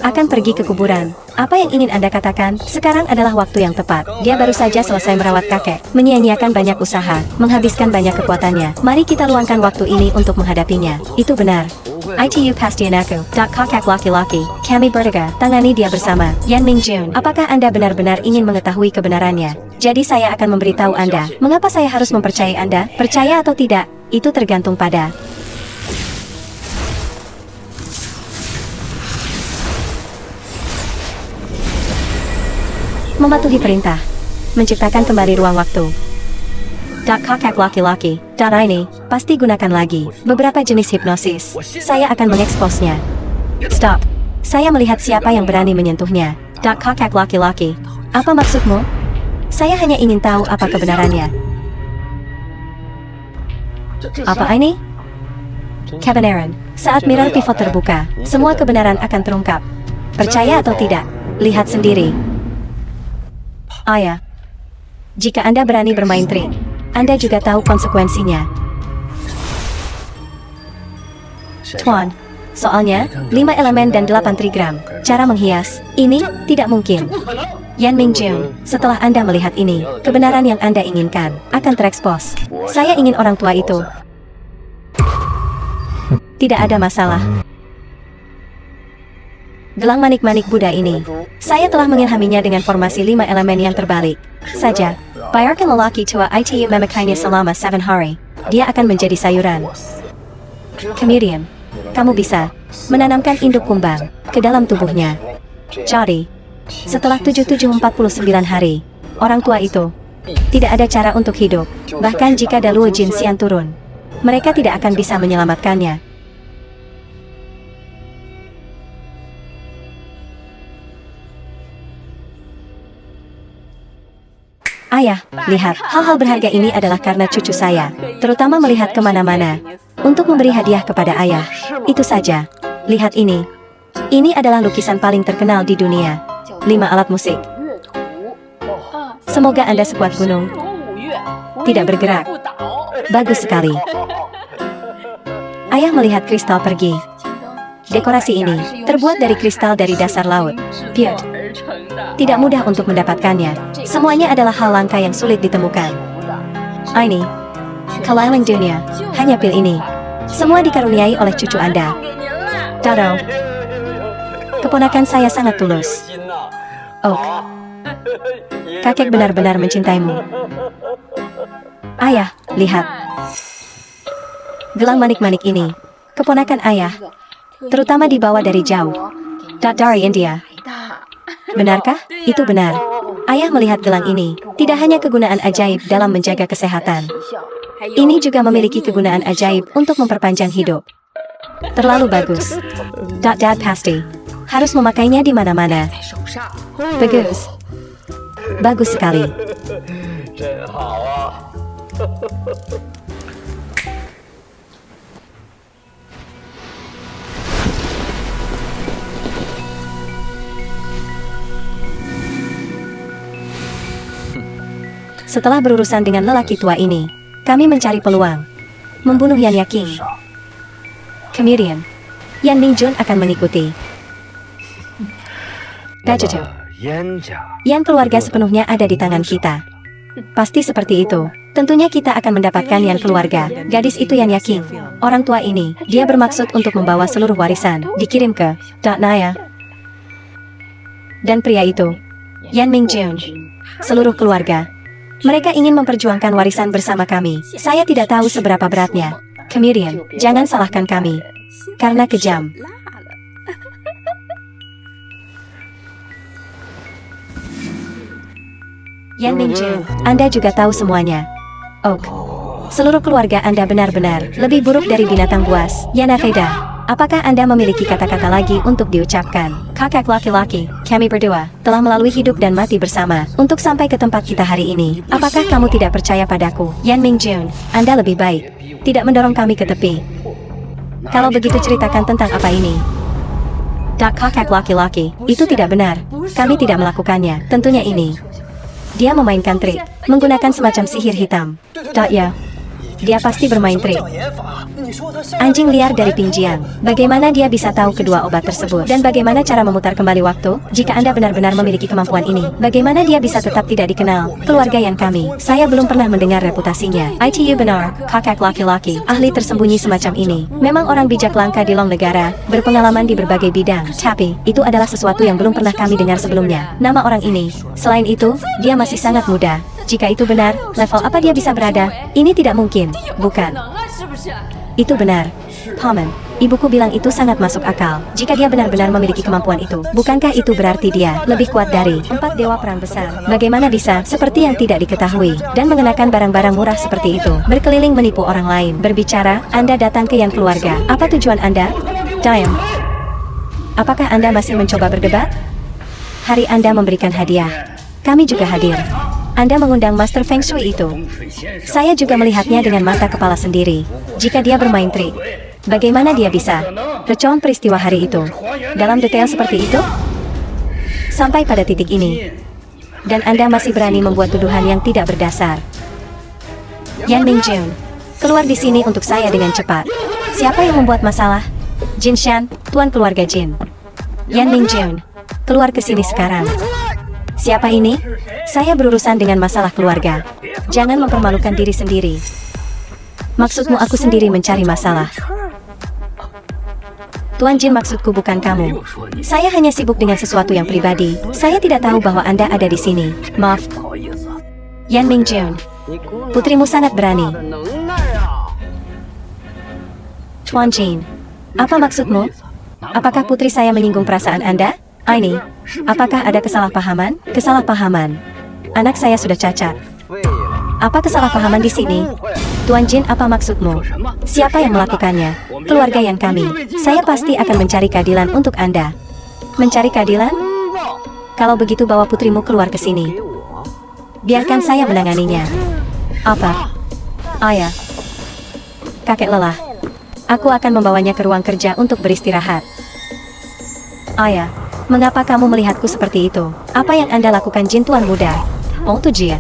Akan pergi ke kuburan. Apa yang ingin Anda katakan? Sekarang adalah waktu yang tepat. Dia baru saja selesai merawat kakek, menyia-nyiakan banyak usaha, menghabiskan banyak kekuatannya. Mari kita luangkan waktu ini untuk menghadapinya. Itu benar. ITU pastiin aku. Kakak laki-laki, kami bertiga, tangani dia bersama. Yan Mingjun, apakah Anda benar-benar ingin mengetahui kebenarannya? Jadi saya akan memberitahu Anda. Mengapa saya harus mempercayai Anda? Percaya atau tidak, itu tergantung pada mematuhi perintah, menciptakan kembali ruang waktu. Kakak laki-laki, dan ini, pasti gunakan lagi beberapa jenis hipnosis. Saya akan mengeksposnya. Stop. Saya melihat siapa yang berani menyentuhnya. Kakak laki-laki, apa maksudmu? Saya hanya ingin tahu apa kebenarannya. Apa ini? Kebenaran. Saat mirror pivot terbuka, semua kebenaran akan terungkap. Percaya atau tidak, lihat sendiri. Ayah, jika Anda berani bermain trik, Anda juga tahu konsekuensinya. Tuan, soalnya, 5 elemen dan 8 trigram. Cara menghias, ini, tidak mungkin. Yan Mingjun, setelah Anda melihat ini, kebenaran yang Anda inginkan, akan terekspos. Saya ingin orang tua itu. Tidak ada masalah. Gelang manik-manik Buddha ini, saya telah mengilhaminya dengan formasi 5 elemen yang terbalik. Saja, biarkan lelaki tua ITU memakainya selama 7 hari. Dia akan menjadi sayuran. Kemudian, kamu bisa menanamkan induk kumbang ke dalam tubuhnya. Jadi, setelah 7749 hari, orang tua itu tidak ada cara untuk hidup. Bahkan jika Daluo Jin Xian turun, mereka tidak akan bisa menyelamatkannya. Ayah, lihat, hal-hal berharga ini adalah karena cucu saya, terutama melihat kemana-mana, untuk memberi hadiah kepada ayah. Itu saja. Lihat ini. Ini adalah lukisan paling terkenal di dunia. 5 alat musik. Semoga Anda sekuat gunung. Tidak bergerak. Bagus sekali. Ayah melihat kristal pergi. Dekorasi ini terbuat dari kristal dari dasar laut. Pure. Tidak mudah untuk mendapatkannya. Semuanya adalah hal langka yang sulit ditemukan. Ini, keliling dunia, hanya pil ini. Semua dikaruniai oleh cucu Anda. Dado, keponakan saya sangat tulus. Oh, kakek benar-benar mencintaimu. Ayah, lihat. Gelang manik-manik ini, keponakan ayah, terutama dibawa dari jauh. Dari India. Benarkah? Itu benar. Ayah melihat gelang ini, tidak hanya kegunaan ajaib dalam menjaga kesehatan. Ini juga memiliki kegunaan ajaib untuk memperpanjang hidup. Terlalu bagus. Dad pasti harus memakainya di mana-mana. Bagus. Bagus sekali. Setelah berurusan dengan lelaki tua ini, kami mencari peluang membunuh Yan Yaking. Kemudian, Yan Mingjun akan mengikuti. Gajetu. Yan keluarga sepenuhnya ada di tangan kita. Pasti seperti itu. Tentunya kita akan mendapatkan Yan keluarga. Gadis itu Yan Yaking. Orang tua ini, dia bermaksud untuk membawa seluruh warisan, dikirim ke Naya. Dan pria itu, Yan Mingjun. Seluruh keluarga. Mereka ingin memperjuangkan warisan bersama kami. Saya tidak tahu seberapa beratnya. Kemudian, jangan salahkan kami. Karena kejam. Yan Mingjun, Anda juga tahu semuanya. Oak. Seluruh keluarga Anda benar-benar lebih buruk dari binatang buas. Yana Feda. Apakah Anda memiliki kata-kata lagi untuk diucapkan? Kakak laki-laki, kami berdua telah melalui hidup dan mati bersama untuk sampai ke tempat kita hari ini. Apakah kamu tidak percaya padaku? Yan Mingjun, Anda lebih baik tidak mendorong kami ke tepi. Kalau begitu ceritakan tentang apa ini. Kakak laki-laki, itu tidak benar. Kami tidak melakukannya. Tentunya ini. Dia memainkan trik, menggunakan semacam sihir hitam. Ya. Dia pasti bermain trik. Anjing liar dari Pingjiang. Bagaimana dia bisa tahu kedua obat tersebut? Dan bagaimana cara memutar kembali waktu? Jika Anda benar-benar memiliki kemampuan ini, bagaimana dia bisa tetap tidak dikenal? Keluarga yang kami, saya belum pernah mendengar reputasinya. ITU benar, kakak laki-laki, ahli tersembunyi semacam ini. Memang orang bijak langka di Long Negara, berpengalaman di berbagai bidang. Tapi, itu adalah sesuatu yang belum pernah kami dengar sebelumnya. Nama orang ini. Selain itu, dia masih sangat muda. Jika itu benar, level apa dia bisa berada? Ini tidak mungkin, bukan? Itu benar. Paman, ibuku bilang itu sangat masuk akal. Jika dia benar-benar memiliki kemampuan itu, bukankah itu berarti dia lebih kuat dari 4 dewa perang besar? Bagaimana bisa seperti yang tidak diketahui dan mengenakan barang-barang murah seperti itu, berkeliling menipu orang lain? Berbicara, Anda datang ke Yan keluarga. Apa tujuan Anda? Diam. Apakah Anda masih mencoba berdebat? Hari Anda memberikan hadiah. Kami juga hadir. Anda mengundang Master Feng Shui itu. Saya juga melihatnya dengan mata kepala sendiri. Jika dia bermain trik, bagaimana dia bisa recon peristiwa hari itu dalam detail seperti itu? Sampai pada titik ini. Dan Anda masih berani membuat tuduhan yang tidak berdasar. Yan Mingjun, keluar di sini untuk saya dengan cepat. Siapa yang membuat masalah? Jin Shan, tuan keluarga Jin. Yan Mingjun, keluar ke sini sekarang. Siapa ini? Saya berurusan dengan masalah keluarga. Jangan mempermalukan diri sendiri. Maksudmu aku sendiri mencari masalah. Tuan Jin, maksudku bukan kamu. Saya hanya sibuk dengan sesuatu yang pribadi. Saya tidak tahu bahwa Anda ada di sini. Maaf. Yan Mingjun, putrimu sangat berani. Tuan Jin, apa maksudmu? Apakah putri saya menyinggung perasaan Anda? Ini, apakah ada kesalahpahaman? Kesalahpahaman. Anak saya sudah cacat. Apa kesalahpahaman di sini? Tuan Jin, apa maksudmu? Siapa yang melakukannya? Keluarga yang kami. Saya pasti akan mencari keadilan untuk Anda. Mencari keadilan? Kalau begitu bawa putrimu keluar ke sini. Biarkan saya menanganinya. Apa? Ayah. Kakek lelah. Aku akan membawanya ke ruang kerja untuk beristirahat. Ayah. Mengapa kamu melihatku seperti itu? Apa yang Anda lakukan, Jin tuan muda? Oh tujuan.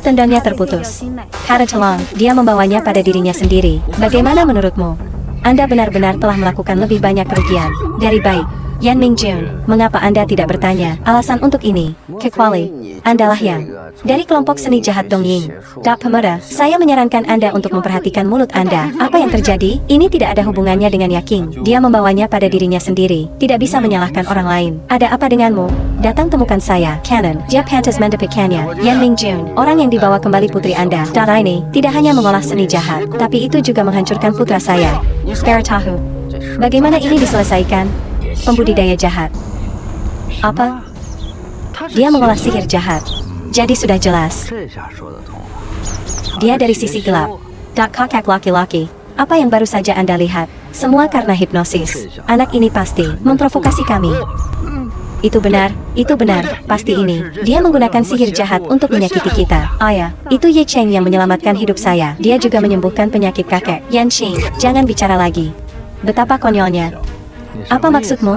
Tendangnya terputus. Karena Chelong, dia membawanya pada dirinya sendiri. Bagaimana menurutmu? Anda benar-benar telah melakukan lebih banyak kerugian dari baik. Yan Mingjun, mengapa Anda tidak bertanya alasan untuk ini? Kecuali, Andalah yang dari kelompok seni jahat Dongying. Dak Pemuda, saya menyarankan Anda untuk memperhatikan mulut Anda. Apa yang terjadi? Ini tidak ada hubungannya dengan Yaking. Dia membawanya pada dirinya sendiri. Tidak bisa menyalahkan orang lain. Ada apa denganmu? Datang temukan saya, Canon. Dia pantas mendapatkannya. Yan Mingjun, orang yang dibawa kembali putri Anda. Dara ini tidak hanya mengolah seni jahat, tapi itu juga menghancurkan putra saya. Spare tahu. Bagaimana ini diselesaikan? Pembudidaya jahat. Apa? Dia mengolah sihir jahat. Jadi sudah jelas. Dia dari sisi gelap. Kakak laki-laki. Apa yang baru saja Anda lihat? Semua karena hipnosis. Anak ini pasti memprovokasi kami. Itu benar, pasti ini. Dia menggunakan sihir jahat untuk menyakiti kita. Ayah, itu Ye Cheng yang menyelamatkan hidup saya. Dia juga menyembuhkan penyakit kakek. Yan Xing, jangan bicara lagi. Betapa konyolnya. Apa maksudmu?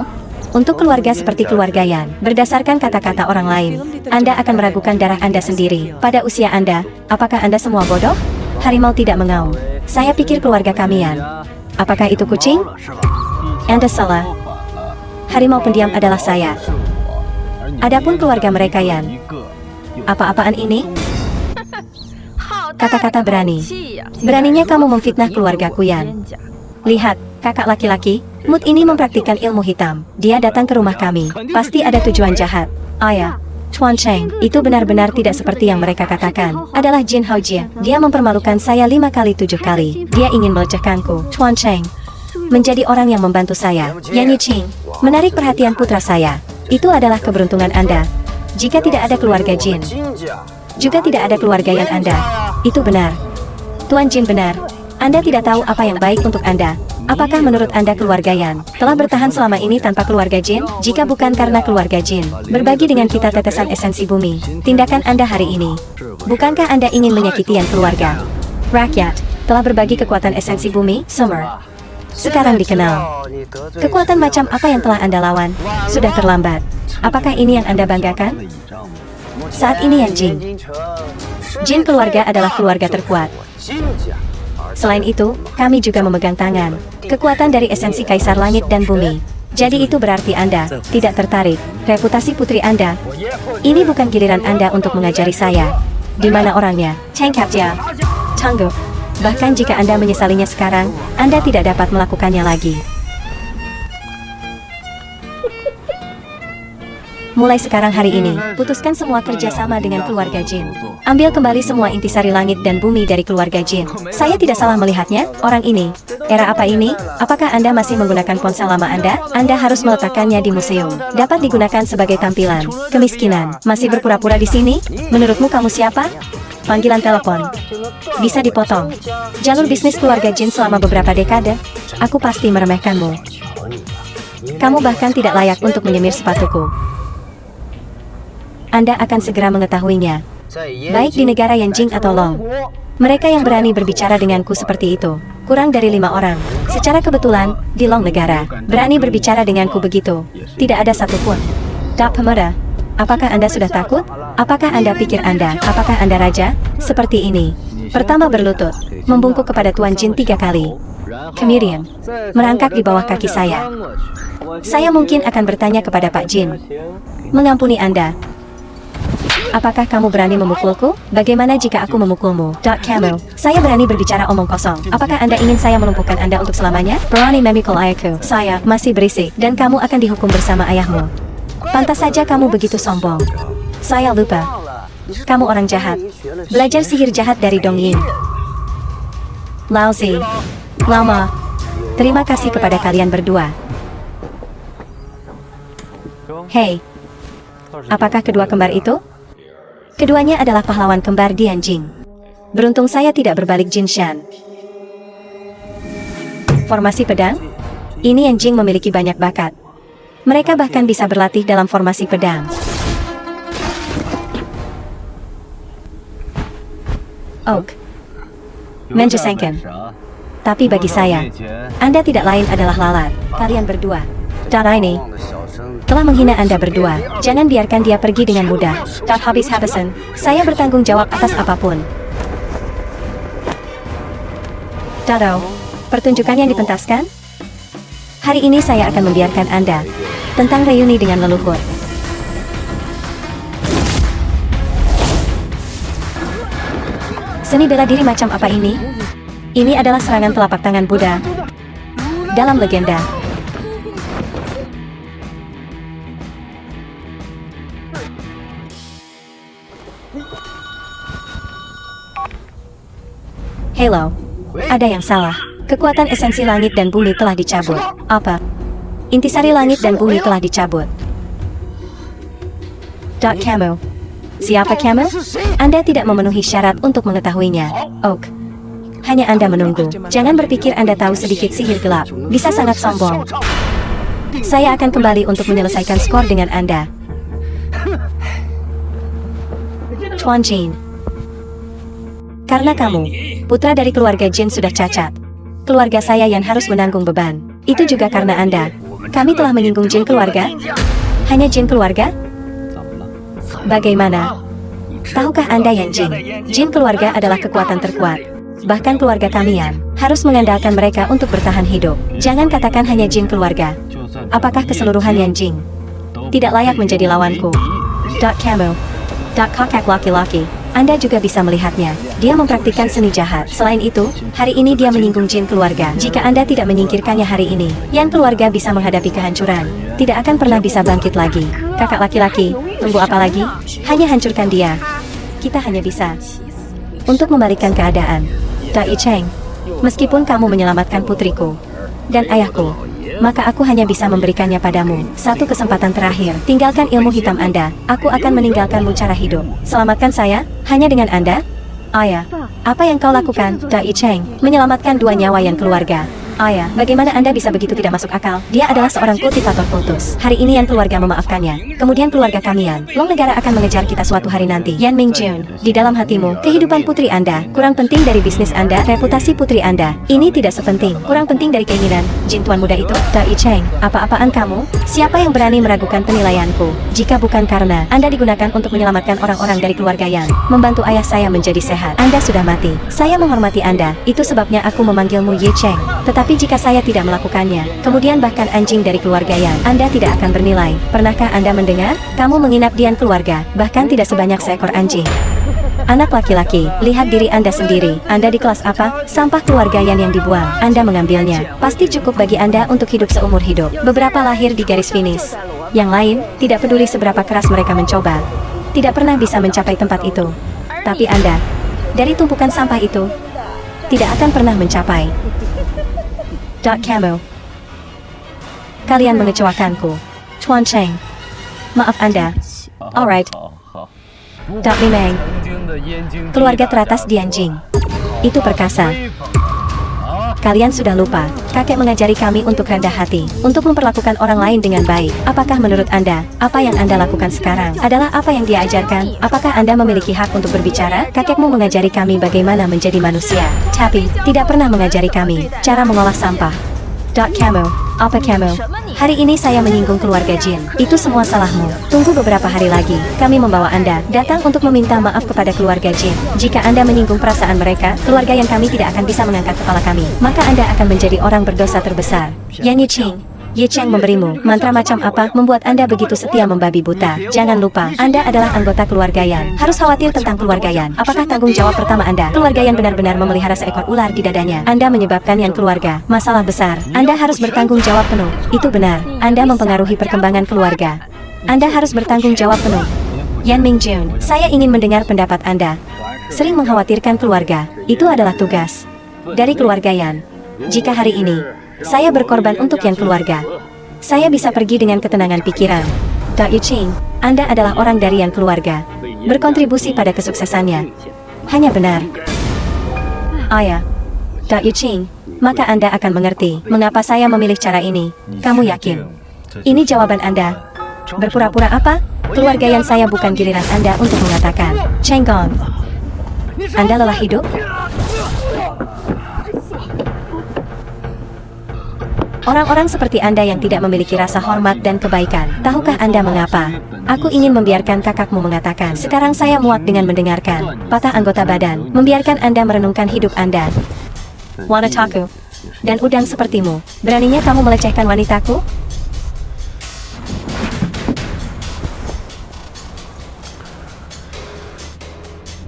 Untuk keluarga seperti keluarga Yan, berdasarkan kata-kata orang lain, Anda akan meragukan darah Anda sendiri. Pada usia Anda, apakah Anda semua bodoh? Harimau tidak mengaum. Saya pikir keluarga kami Yan. Apakah itu kucing? Anda salah. Harimau pendiam adalah saya. Adapun keluarga mereka Yan. Apa-apaan ini? Kata-kata berani. Beraninya kamu memfitnah keluargaku Yan. Lihat, kakak laki-laki, Mut ini mempraktikkan ilmu hitam. Dia datang ke rumah kami. Pasti ada tujuan jahat. Ayah, Chuan Cheng, itu benar-benar tidak seperti yang mereka katakan. Adalah Jin Haojie. Dia mempermalukan saya 5 kali 7 kali. Dia ingin melecehkanku. Chuan Cheng menjadi orang yang membantu saya. Yan Yiqing menarik perhatian putra saya. Itu adalah keberuntungan Anda. Jika tidak ada keluarga Jin, juga tidak ada keluarga Yan Anda. Itu benar. Tuan Jin benar. Anda tidak tahu apa yang baik untuk Anda. Apakah menurut Anda keluarga Yan telah bertahan selama ini tanpa keluarga Jin? Jika bukan karena keluarga Jin berbagi dengan kita tetesan esensi bumi, tindakan Anda hari ini, bukankah Anda ingin menyakiti yang keluarga? Rakyat telah berbagi kekuatan esensi bumi, Summer. Sekarang dikenal. Kekuatan macam apa yang telah Anda lawan? Sudah terlambat. Apakah ini yang Anda banggakan? Saat ini Yan Jing, Jin keluarga adalah keluarga terkuat. Selain itu, kami juga memegang tangan kekuatan dari esensi Kaisar Langit dan Bumi. Jadi itu berarti Anda tidak tertarik. Reputasi putri Anda. Ini bukan giliran Anda untuk mengajari saya. Di mana orangnya? Cengkap ya. Tanggap. Bahkan jika Anda menyesalinya sekarang, Anda tidak dapat melakukannya lagi. Mulai sekarang hari ini, putuskan semua kerjasama dengan keluarga Jin. Ambil kembali semua intisari langit dan bumi dari keluarga Jin. Saya tidak salah melihatnya, orang ini. Era apa ini? Apakah Anda masih menggunakan ponsel lama Anda? Anda harus meletakkannya di museum. Dapat digunakan sebagai tampilan. Kemiskinan. Masih berpura-pura di sini? Menurutmu kamu siapa? Panggilan telepon. Bisa dipotong. Jalur bisnis keluarga Jin selama beberapa dekade. Aku pasti meremehkanmu. Kamu bahkan tidak layak untuk menyemir sepatuku. Anda akan segera mengetahuinya. Baik di negara Yanjing atau Long. Mereka yang berani berbicara denganku seperti itu, kurang dari 5 orang. Secara kebetulan, di Long negara, berani berbicara denganku begitu. Tidak ada satupun. Dap pemuda, apakah Anda sudah takut? Apakah Anda pikir apakah Anda raja? Seperti ini. Pertama berlutut, membungkuk kepada Tuan Jin 3 kali. Kemudian, merangkak di bawah kaki saya. Saya mungkin akan bertanya kepada Pak Jin. Mengampuni Anda. Apakah kamu berani memukulku? Bagaimana jika aku memukulmu? Kamu. Saya berani berbicara omong kosong. Apakah Anda ingin saya melumpuhkan Anda untuk selamanya? Berani memikul ayahku. Saya masih berisik dan kamu akan dihukum bersama ayahmu. Pantas saja kamu begitu sombong. Saya lupa. Kamu orang jahat. Belajar sihir jahat dari Dong Ying. Lao Zi. Lama. Terima kasih kepada kalian berdua. Hei. Apakah kedua kembar itu? Keduanya adalah pahlawan kembar di Yanjing. Beruntung saya tidak berbalik Jin Shan. Formasi pedang? Ini Yanjing memiliki banyak bakat. Mereka bahkan bisa berlatih dalam formasi pedang. Oak. Menjesengken. Tapi bagi saya, Anda tidak lain adalah lalat. Kalian berdua. Darah ini telah menghina Anda berdua. Jangan biarkan dia pergi dengan mudah. Habis-habisan, saya bertanggung jawab atas apapun. Dado, pertunjukan yang dipentaskan? Hari ini saya akan membiarkan Anda tentang reuni dengan leluhur. Seni bela diri macam apa ini? Ini adalah serangan telapak tangan Buddha dalam legenda. Hello. Ada yang salah. Kekuatan esensi langit dan bumi telah dicabut. Apa? Intisari langit dan bumi telah dicabut. Kamu. Siapa kamu? Anda tidak memenuhi syarat untuk mengetahuinya. Oak. Hanya Anda menunggu. Jangan berpikir Anda tahu sedikit sihir gelap. Bisa sangat sombong. Saya akan kembali untuk menyelesaikan skor dengan Anda. Chuan Jin. Karena kamu, putra dari keluarga Jin sudah cacat. Keluarga saya yang harus menanggung beban. Itu juga karena Anda. Kami telah menyinggung jin keluarga? Hanya jin keluarga? Bagaimana? Tahukah Anda Yan Jing? Jin keluarga adalah kekuatan terkuat. Bahkan keluarga kami Yan harus mengandalkan mereka untuk bertahan hidup. Jangan katakan hanya jin keluarga. Apakah keseluruhan Yan Jing tidak layak menjadi lawanku? Camo. Kokak laki-laki. Anda juga bisa melihatnya. Dia mempraktikkan seni jahat. Selain itu, hari ini dia menyinggung jin keluarga. Jika Anda tidak menyingkirkannya hari ini, Yan keluarga bisa menghadapi kehancuran. Tidak akan pernah bisa bangkit lagi. Kakak laki-laki, tunggu apa lagi? Hanya hancurkan dia. Kita hanya bisa untuk membalikkan keadaan. Dai Cheng, meskipun kamu menyelamatkan putriku dan ayahku, maka aku hanya bisa memberikannya padamu. Satu kesempatan terakhir. Tinggalkan ilmu hitam Anda. Aku akan meninggalkanmu cara hidup. Selamatkan saya, hanya dengan Anda? Ayah, apa yang kau lakukan, Dai Cheng? Menyelamatkan dua nyawa yang keluarga. Ayah, bagaimana Anda bisa begitu tidak masuk akal? Dia adalah seorang kultivator kultus. Hari ini Yan keluarga memaafkannya. Kemudian keluarga kami Yan. Long negara akan mengejar kita suatu hari nanti. Yan Mingjun, di dalam hatimu, kehidupan putri Anda kurang penting dari bisnis Anda, reputasi putri Anda. Ini tidak sepenting, kurang penting dari keinginan jin tuan muda itu. Dai Cheng, apa-apaan kamu? Siapa yang berani meragukan penilaianku? Jika bukan karena Anda digunakan untuk menyelamatkan orang-orang dari keluarga Yan, membantu ayah saya menjadi sehat, Anda sudah mati. Saya menghormati Anda. Itu sebabnya aku memanggilmu Ye Cheng. Tetapi jika saya tidak melakukannya, kemudian bahkan anjing dari keluarga Yan, Anda tidak akan bernilai. Pernahkah Anda mendengar? Kamu menginap di Yan keluarga, bahkan tidak sebanyak seekor anjing. Anak laki-laki, lihat diri Anda sendiri. Anda di kelas apa? Sampah keluarga Yan yang dibuang. Anda mengambilnya. Pasti cukup bagi Anda untuk hidup seumur hidup. Beberapa lahir di garis finish. Yang lain, tidak peduli seberapa keras mereka mencoba, tidak pernah bisa mencapai tempat itu. Tapi Anda, dari tumpukan sampah itu, tidak akan pernah mencapai. Camo. Kalian mengecewakanku. Chuan Cheng. Maaf Anda. Alright. Meng. Keluarga teratas di Anjing. Itu perkasa. Kalian sudah lupa, kakek mengajari kami untuk rendah hati, untuk memperlakukan orang lain dengan baik. Apakah menurut Anda, apa yang Anda lakukan sekarang adalah apa yang dia ajarkan? Apakah Anda memiliki hak untuk berbicara? Kakekmu mengajari kami bagaimana menjadi manusia, tapi tidak pernah mengajari kami cara mengolah sampah. Camo. Apa Camo? Hari ini saya menyinggung keluarga Jin. Itu semua salahmu. Tunggu beberapa hari lagi. Kami membawa Anda datang untuk meminta maaf kepada keluarga Jin. Jika Anda menyinggung perasaan mereka, keluarga yang kami tidak akan bisa mengangkat kepala kami. Maka Anda akan menjadi orang berdosa terbesar. Yan Yiching. Ye Cheng memberimu mantra macam apa membuat Anda begitu setia membabi buta? Jangan lupa, Anda adalah anggota keluarga Yan. Harus khawatir tentang keluarga Yan. Apakah tanggung jawab pertama Anda? Keluarga Yan benar-benar memelihara seekor ular di dadanya. Anda menyebabkan Yan keluarga masalah besar. Anda harus bertanggung jawab penuh. Itu benar. Anda mempengaruhi perkembangan keluarga. Anda harus bertanggung jawab penuh. Yan Mingjun, saya ingin mendengar pendapat Anda. Sering mengkhawatirkan keluarga, itu adalah tugas dari keluarga Yan. Jika hari ini saya berkorban untuk Yan keluarga, saya bisa pergi dengan ketenangan pikiran. Dai Ching, Anda adalah orang dari Yan keluarga, berkontribusi pada kesuksesannya. Hanya benar. Ayah, Dai Ching, maka Anda akan mengerti mengapa saya memilih cara ini. Kamu yakin? Ini jawaban Anda. Berpura-pura apa? Keluarga Yan saya bukan giliran Anda untuk mengatakan. Cheng Gong, Anda lelah hidup? Orang-orang seperti Anda yang tidak memiliki rasa hormat dan kebaikan. Tahukah Anda mengapa? Aku ingin membiarkan kakakmu mengatakan. Sekarang saya muak dengan mendengarkan patah anggota badan. Membiarkan Anda merenungkan hidup Anda. Wanitaku. Dan udang sepertimu. Beraninya kamu melecehkan wanitaku?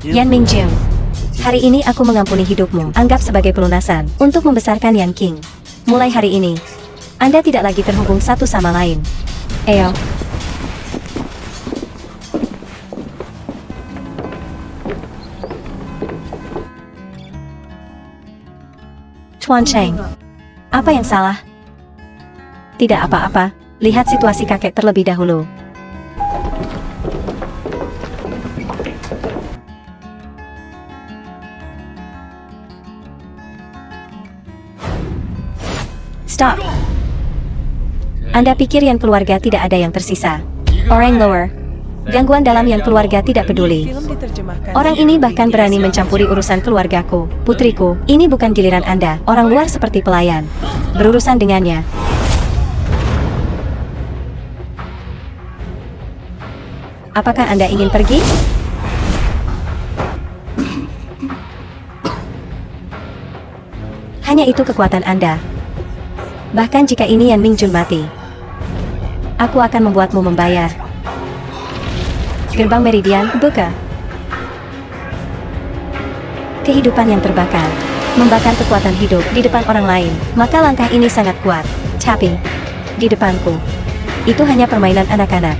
Yan Mingjun. Hari ini aku mengampuni hidupmu. Anggap sebagai pelunasan untuk membesarkan Yan King. Mulai hari ini, Anda tidak lagi terhubung satu sama lain. Eyo. Chuan Cheng. Apa yang salah? Tidak apa-apa. Lihat situasi kakek terlebih dahulu. Stop. Anda pikir Yan keluarga tidak ada yang tersisa? Orang lower. Gangguan dalam Yan keluarga tidak peduli. Film diterjemahkan. Orang ini bahkan berani mencampuri urusan keluargaku. Putriku, ini bukan giliran Anda. Orang luar seperti pelayan berurusan dengannya. Apakah Anda ingin pergi? Hanya itu kekuatan Anda. Bahkan jika ini Yan Mingjun mati, aku akan membuatmu membayar. Gerbang Meridian, buka. Kehidupan yang terbakar, membakar kekuatan hidup di depan orang lain. Maka langkah ini sangat kuat. Tapi, di depanku, itu hanya permainan anak-anak.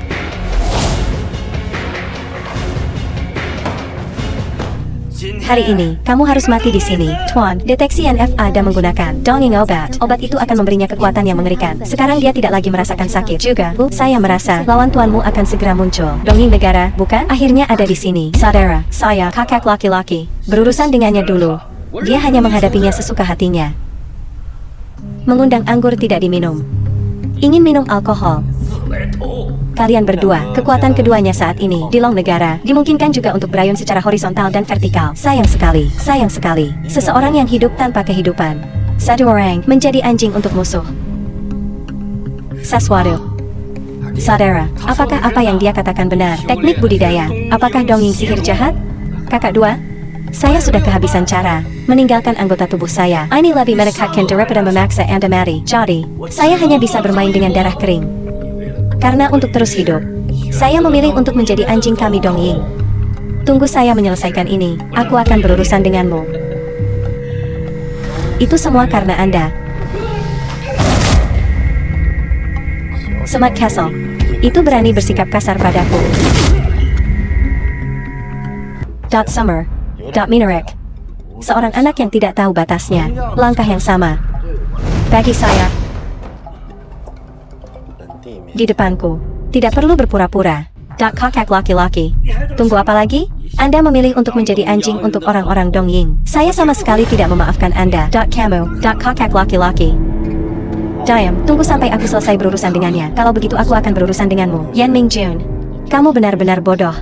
Hari ini, kamu harus mati di sini. Tuan, deteksi NFA dan menggunakan donging obat. Obat itu akan memberinya kekuatan yang mengerikan. Sekarang dia tidak lagi merasakan sakit. Juga, saya merasa lawan tuanmu akan segera muncul. Donging negara, bukan? Akhirnya ada di sini. Saudara, saya, kakak laki-laki. Berurusan dengannya dulu. Dia hanya menghadapinya sesuka hatinya. Mengundang anggur tidak diminum. Ingin minum alkohol. Kalian berdua, kekuatan keduanya saat ini di Long Negara, dimungkinkan juga untuk berayun secara horizontal dan vertikal. Sayang sekali, sayang sekali. Seseorang yang hidup tanpa kehidupan. Satu orang menjadi anjing untuk musuh. Sesuatu. Saudara, apakah apa yang dia katakan benar? Teknik budidaya, apakah dongeng sihir jahat? Kakak dua, saya sudah kehabisan cara meninggalkan anggota tubuh saya. Ini lebih menekatkan daripada memaksa Anda mati. Jadi, saya hanya bisa bermain dengan darah kering. Karena untuk terus hidup, saya memilih untuk menjadi anjing kami Dong Ying. Tunggu saya menyelesaikan ini, aku akan berurusan denganmu. Itu semua karena Anda. Smart Castle, itu berani bersikap kasar padaku. Summer, Minarek. Seorang anak yang tidak tahu batasnya, langkah yang sama. Bagi saya, di depanku, tidak perlu berpura-pura. Kakak laki-laki. Tunggu apa lagi? Anda memilih untuk menjadi anjing untuk orang-orang Dong Ying. Saya sama sekali tidak memaafkan Anda. Kamu, kakak laki-laki. Diam, tunggu sampai aku selesai berurusan dengannya. Kalau begitu aku akan berurusan denganmu. Yan Mingjun, kamu benar-benar bodoh.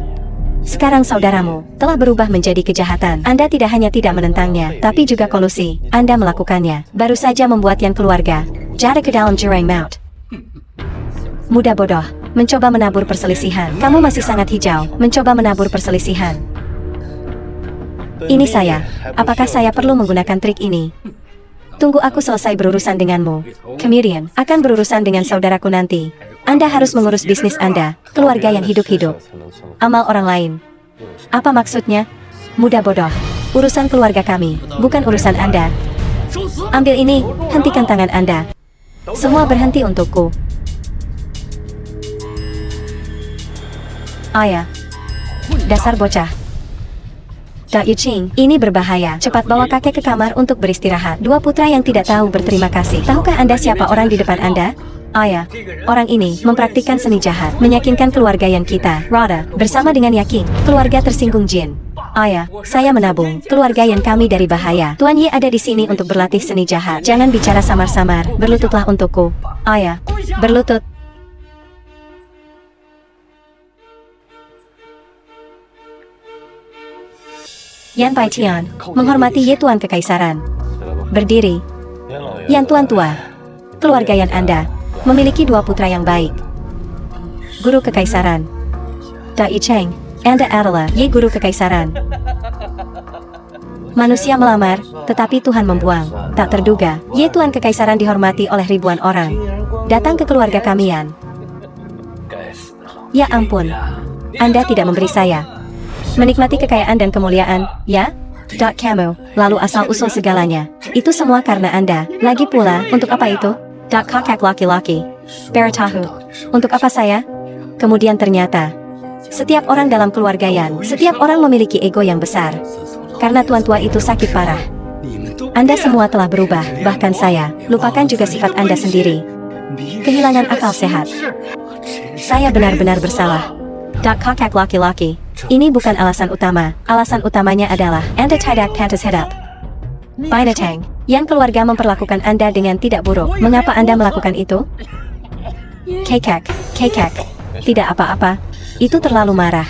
Sekarang saudaramu telah berubah menjadi kejahatan. Anda tidak hanya tidak menentangnya, tapi juga kolusi. Anda melakukannya. Baru saja membuat Yan keluarga jatuh ke dalam jurang maut. Muda bodoh, mencoba menabur perselisihan. Kamu masih sangat hijau, mencoba menabur perselisihan. Ini saya. Apakah saya perlu menggunakan trik ini? Tunggu aku selesai berurusan denganmu. Kemudian, akan berurusan dengan saudaraku nanti. Anda harus mengurus bisnis Anda, keluarga yang hidup-hidup. Amal orang lain. Apa maksudnya? Muda bodoh. Urusan keluarga kami, bukan urusan Anda. Ambil ini, hentikan tangan Anda. Semua berhenti untukku. Ayah. Dasar bocah. Yuqing, ini berbahaya. Cepat bawa kakek ke kamar untuk beristirahat. Dua putra yang tidak tahu berterima kasih. Tahukah Anda siapa orang di depan Anda? Ayah. Orang ini mempraktikkan seni jahat, meyakinkan keluarga yang kita, Rada, bersama dengan Yaking, keluarga tersinggung Jin. Ayah, saya menabung keluarga yang kami dari bahaya. Tuan Ye ada di sini untuk berlatih seni jahat. Jangan bicara samar-samar, berlututlah untukku. Ayah, berlutut. Yan Pai Tian, menghormati Ye Tuan Kekaisaran. Berdiri. Yan Tuan tua. Keluarga Yan Anda memiliki dua putra yang baik. Guru Kekaisaran. Dai Cheng, Anda adalah Ye Guru Kekaisaran. Manusia melamar, tetapi Tuhan membuang. Tak terduga, Ye Tuan Kekaisaran dihormati oleh ribuan orang. Datang ke keluarga kami Yan. Ya ampun, Anda tidak memberi saya. Menikmati kekayaan dan kemuliaan, ya? Kamu, lalu asal-usul segalanya. Itu semua karena Anda. Lagi pula, untuk apa itu? Kakak laki-laki. Beritahu. Untuk apa saya? Kemudian ternyata, setiap orang dalam keluarga Yan, setiap orang memiliki ego yang besar. Karena tuan tua itu sakit parah. Anda semua telah berubah, bahkan saya. Lupakan juga sifat Anda sendiri. Kehilangan akal sehat. Saya benar-benar bersalah. Kakak laki-laki. Ini bukan alasan utama. Alasan utamanya adalah Anda tidak pantas hidup. Binatang, yang keluarga memperlakukan Anda dengan tidak buruk. Mengapa Anda melakukan itu? Kekek. Tidak apa-apa. Itu terlalu marah.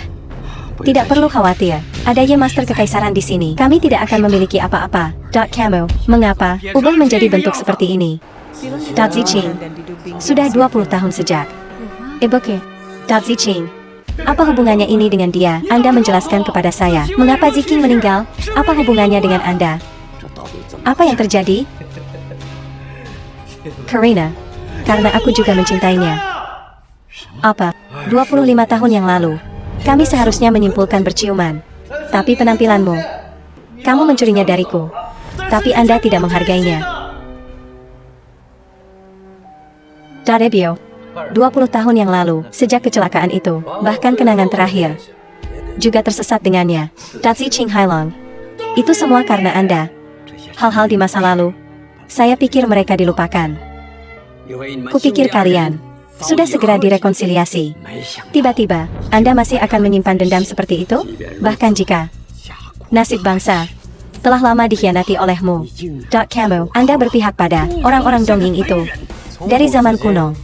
Tidak perlu khawatir. Ada Ye Master Kekaisaran di sini. Kami tidak akan memiliki apa-apa. Kamu, mengapa ubah menjadi bentuk seperti ini? Ziqing, sudah 20 tahun sejak. Ibuku, Ziqing. Apa hubungannya ini dengan dia? Anda menjelaskan kepada saya. Mengapa Ziking meninggal? Apa hubungannya dengan Anda? Apa yang terjadi? Karina. Karena aku juga mencintainya. Apa? 25 tahun yang lalu. Kami seharusnya menyimpulkan berciuman. Tapi penampilanmu. Kamu mencurinya dariku. Tapi Anda tidak menghargainya. Darebio. 20 tahun yang lalu, sejak kecelakaan itu, bahkan kenangan terakhir, juga tersesat dengannya. Datsi Ching Hailong. Itu semua karena Anda. Hal-hal di masa lalu, saya pikir mereka dilupakan. Kupikir kalian sudah segera direkonsiliasi. Tiba-tiba, Anda masih akan menyimpan dendam seperti itu? Bahkan jika nasib bangsa telah lama dikhianati olehmu. Kamu, Anda berpihak pada orang-orang Dongying itu. Dari zaman kuno,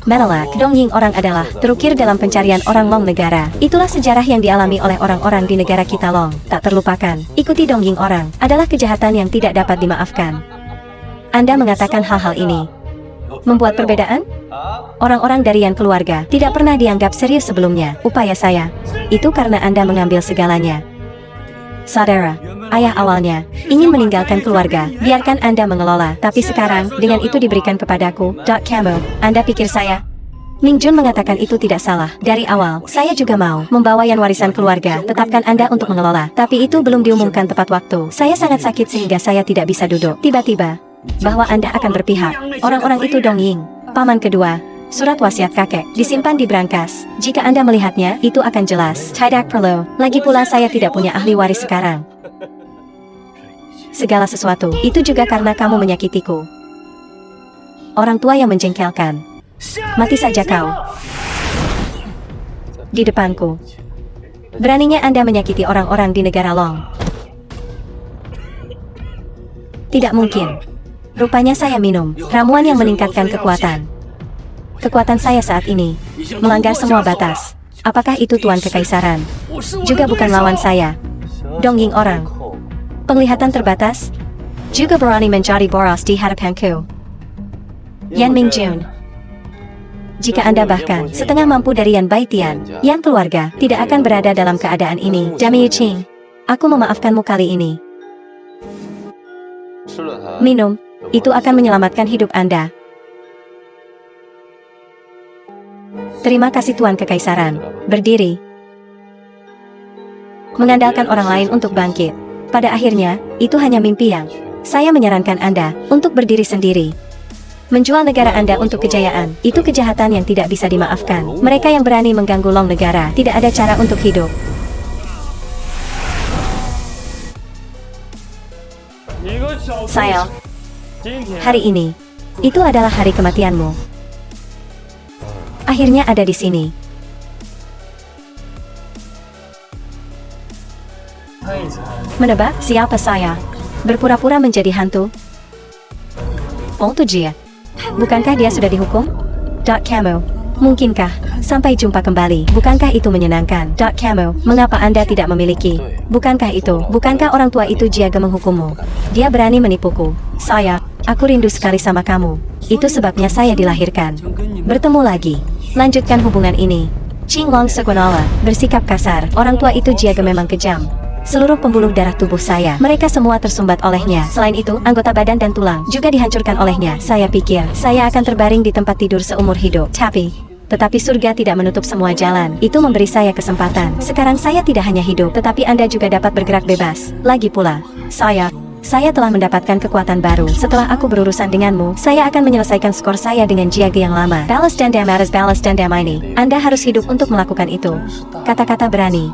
Menolak Dongying orang adalah terukir dalam pencarian orang Long negara. Itulah sejarah yang dialami oleh orang-orang di negara kita Long. Tak terlupakan, ikuti Dongying orang adalah kejahatan yang tidak dapat dimaafkan. Anda mengatakan hal-hal ini membuat perbedaan? Orang-orang dari Yan keluarga tidak pernah dianggap serius sebelumnya. Upaya saya, itu karena Anda mengambil segalanya. Saudara, ayah awalnya ingin meninggalkan keluarga, biarkan Anda mengelola. Tapi sekarang, dengan itu diberikan kepadaku. Kamu, Anda pikir saya? Ming Jun mengatakan itu tidak salah. Dari awal, saya juga mau membawa Yan warisan keluarga. Tetapkan Anda untuk mengelola. Tapi itu belum diumumkan tepat waktu. Saya sangat sakit sehingga saya tidak bisa duduk. Tiba-tiba, bahwa Anda akan berpihak. Orang-orang itu Dongying. Paman kedua. Surat wasiat kakek disimpan di brankas. Jika Anda melihatnya, itu akan jelas. Tidak perlu. Lagi pula saya tidak punya ahli waris sekarang. Segala sesuatu, itu juga karena kamu menyakitiku. Orang tua yang menjengkelkan. Mati saja kau. Di depanku. Beraninya Anda menyakiti orang-orang di negara Long. Tidak mungkin. Rupanya saya minum ramuan yang meningkatkan kekuatan. Kekuatan saya saat ini melanggar semua batas. Apakah itu Tuan Kekaisaran? Juga bukan lawan saya. Dongying orang. Penglihatan terbatas. Juga berani menjadi boros di hadapanku. Yan Ming Jun. Jika Anda bahkan setengah mampu dari Yan Baitian, Yan keluarga tidak akan berada dalam keadaan ini. Jami Yuqing, aku memaafkanmu kali ini. Minum. Itu akan menyelamatkan hidup Anda. Terima kasih Tuan Kekaisaran. Berdiri. Mengandalkan orang lain untuk bangkit. Pada akhirnya, itu hanya mimpi yang. Saya menyarankan Anda untuk berdiri sendiri. Menjual negara Anda untuk kejayaan, itu kejahatan yang tidak bisa dimaafkan. Mereka yang berani mengganggu Long negara, tidak ada cara untuk hidup. Sayal. Hari ini, itu adalah hari kematianmu. Akhirnya ada di sini. Menebak siapa saya? Berpura-pura menjadi hantu? Oh Tujia. Bukankah dia sudah dihukum? Kamu. Mungkinkah? Sampai jumpa kembali. Bukankah itu menyenangkan? Kamu. Mengapa Anda tidak memiliki? Bukankah itu? Bukankah orang tua itu jaga menghukummu? Dia berani menipuku. Saya. Aku rindu sekali sama kamu. Itu sebabnya saya dilahirkan. Bertemu lagi. Lanjutkan hubungan ini. Qing Long Sequanala bersikap kasar. Orang tua itu jaga memang kejam. Seluruh pembuluh darah tubuh saya, mereka semua tersumbat olehnya. Selain itu, anggota badan dan tulang juga dihancurkan olehnya. Saya pikir, saya akan terbaring di tempat tidur seumur hidup. Tetapi surga tidak menutup semua jalan. Itu memberi saya kesempatan. Sekarang saya tidak hanya hidup, tetapi Anda juga dapat bergerak bebas. Lagi pula, saya telah mendapatkan kekuatan baru. Setelah aku berurusan denganmu, saya akan menyelesaikan skor saya dengan Jiage yang lama. Balas dendam atas balas dendam ini. Anda harus hidup untuk melakukan itu. Kata-kata berani.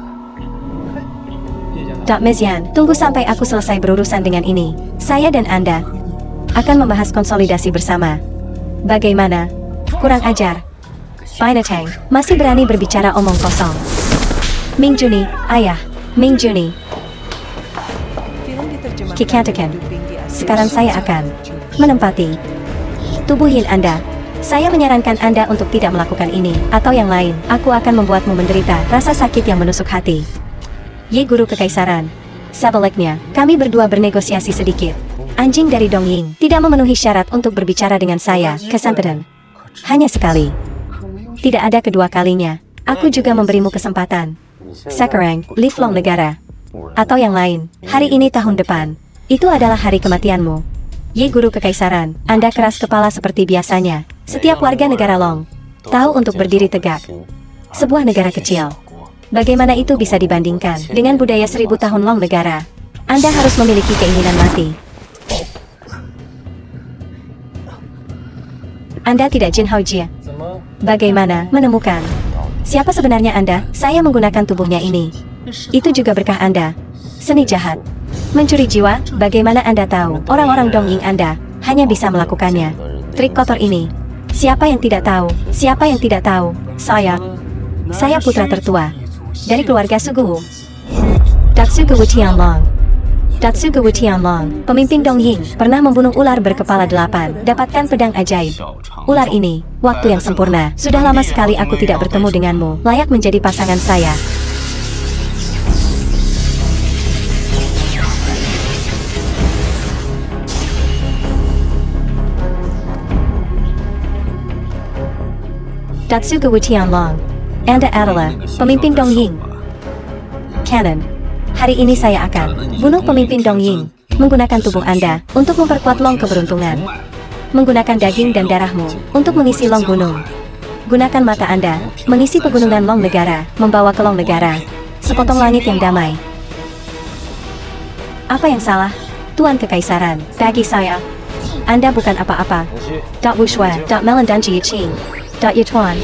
Mezian, tunggu sampai aku selesai berurusan dengan ini. Saya dan Anda akan membahas konsolidasi bersama. Bagaimana? Kurang ajar. Binatang, masih berani berbicara omong kosong. Ming Juni, ayah. Ming Juni. Film diterjemahkan Kikantakan. oleh Duping di Asia. Sekarang saya akan menempati tubuh Yin Anda. Saya menyarankan Anda untuk tidak melakukan ini, atau yang lain. Aku akan membuatmu menderita rasa sakit yang menusuk hati. Ye Guru Kekaisaran. Sebaliknya, kami berdua bernegosiasi sedikit. Anjing dari Dongying tidak memenuhi syarat untuk berbicara dengan saya. Kesempatan. Hanya sekali. Tidak ada kedua kalinya. Aku juga memberimu kesempatan. Sekarang, lifelong negara. Atau yang lain, hari ini tahun depan. Itu adalah hari kematianmu. Ye Guru Kekaisaran, Anda keras kepala seperti biasanya. Setiap warga negara Long tahu untuk berdiri tegak. Sebuah negara kecil. Bagaimana itu bisa dibandingkan dengan budaya 1000 tahun Long negara? Anda harus memiliki keinginan mati. Anda tidak Jin Hao Jia. Bagaimana menemukan? Siapa sebenarnya Anda? Saya menggunakan tubuhnya ini. Itu juga berkah Anda. Seni jahat. Mencuri jiwa, bagaimana Anda tahu? Orang-orang Dongying Anda hanya bisa melakukannya. Trik kotor ini. Siapa yang tidak tahu? Siapa yang tidak tahu? Saya putra tertua dari keluarga Suguwu. Datsugu Tianlong. Datsugu Tianlong, pemimpin Dongying, pernah membunuh ular berkepala 8. Dapatkan pedang ajaib. Ular ini, waktu yang sempurna. Sudah lama sekali aku tidak bertemu denganmu. Layak menjadi pasangan saya. Datsugu Tianlong. Anda adalah pemimpin Dongying. Canon. Hari ini saya akan bunuh pemimpin Dongying. Menggunakan tubuh Anda untuk memperkuat Long keberuntungan. Menggunakan daging dan darahmu untuk mengisi Long gunung. Gunakan mata Anda mengisi pegunungan Long negara, membawa ke Long negara. Sepotong langit yang damai. Apa yang salah? Tuan Kekaisaran, bagi saya, Anda bukan apa-apa. Wushua, Melon dan Jiqing. Tuan.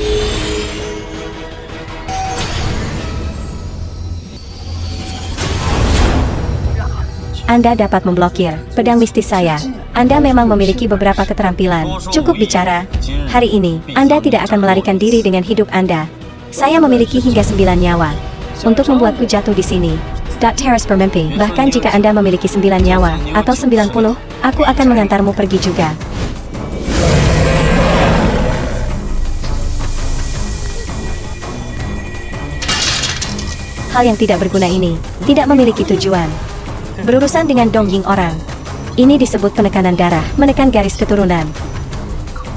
Anda dapat memblokir pedang mistis saya. Anda memang memiliki beberapa keterampilan. Cukup bicara. Hari ini, Anda tidak akan melarikan diri dengan hidup Anda. Saya memiliki hingga 9 nyawa untuk membuatku jatuh di sini. Terus bermimpi. Bahkan jika Anda memiliki 9 nyawa atau 90, aku akan mengantarmu pergi juga. Hal yang tidak berguna ini tidak memiliki tujuan. Berurusan dengan Dongying orang. Ini disebut penekanan darah, menekan garis keturunan.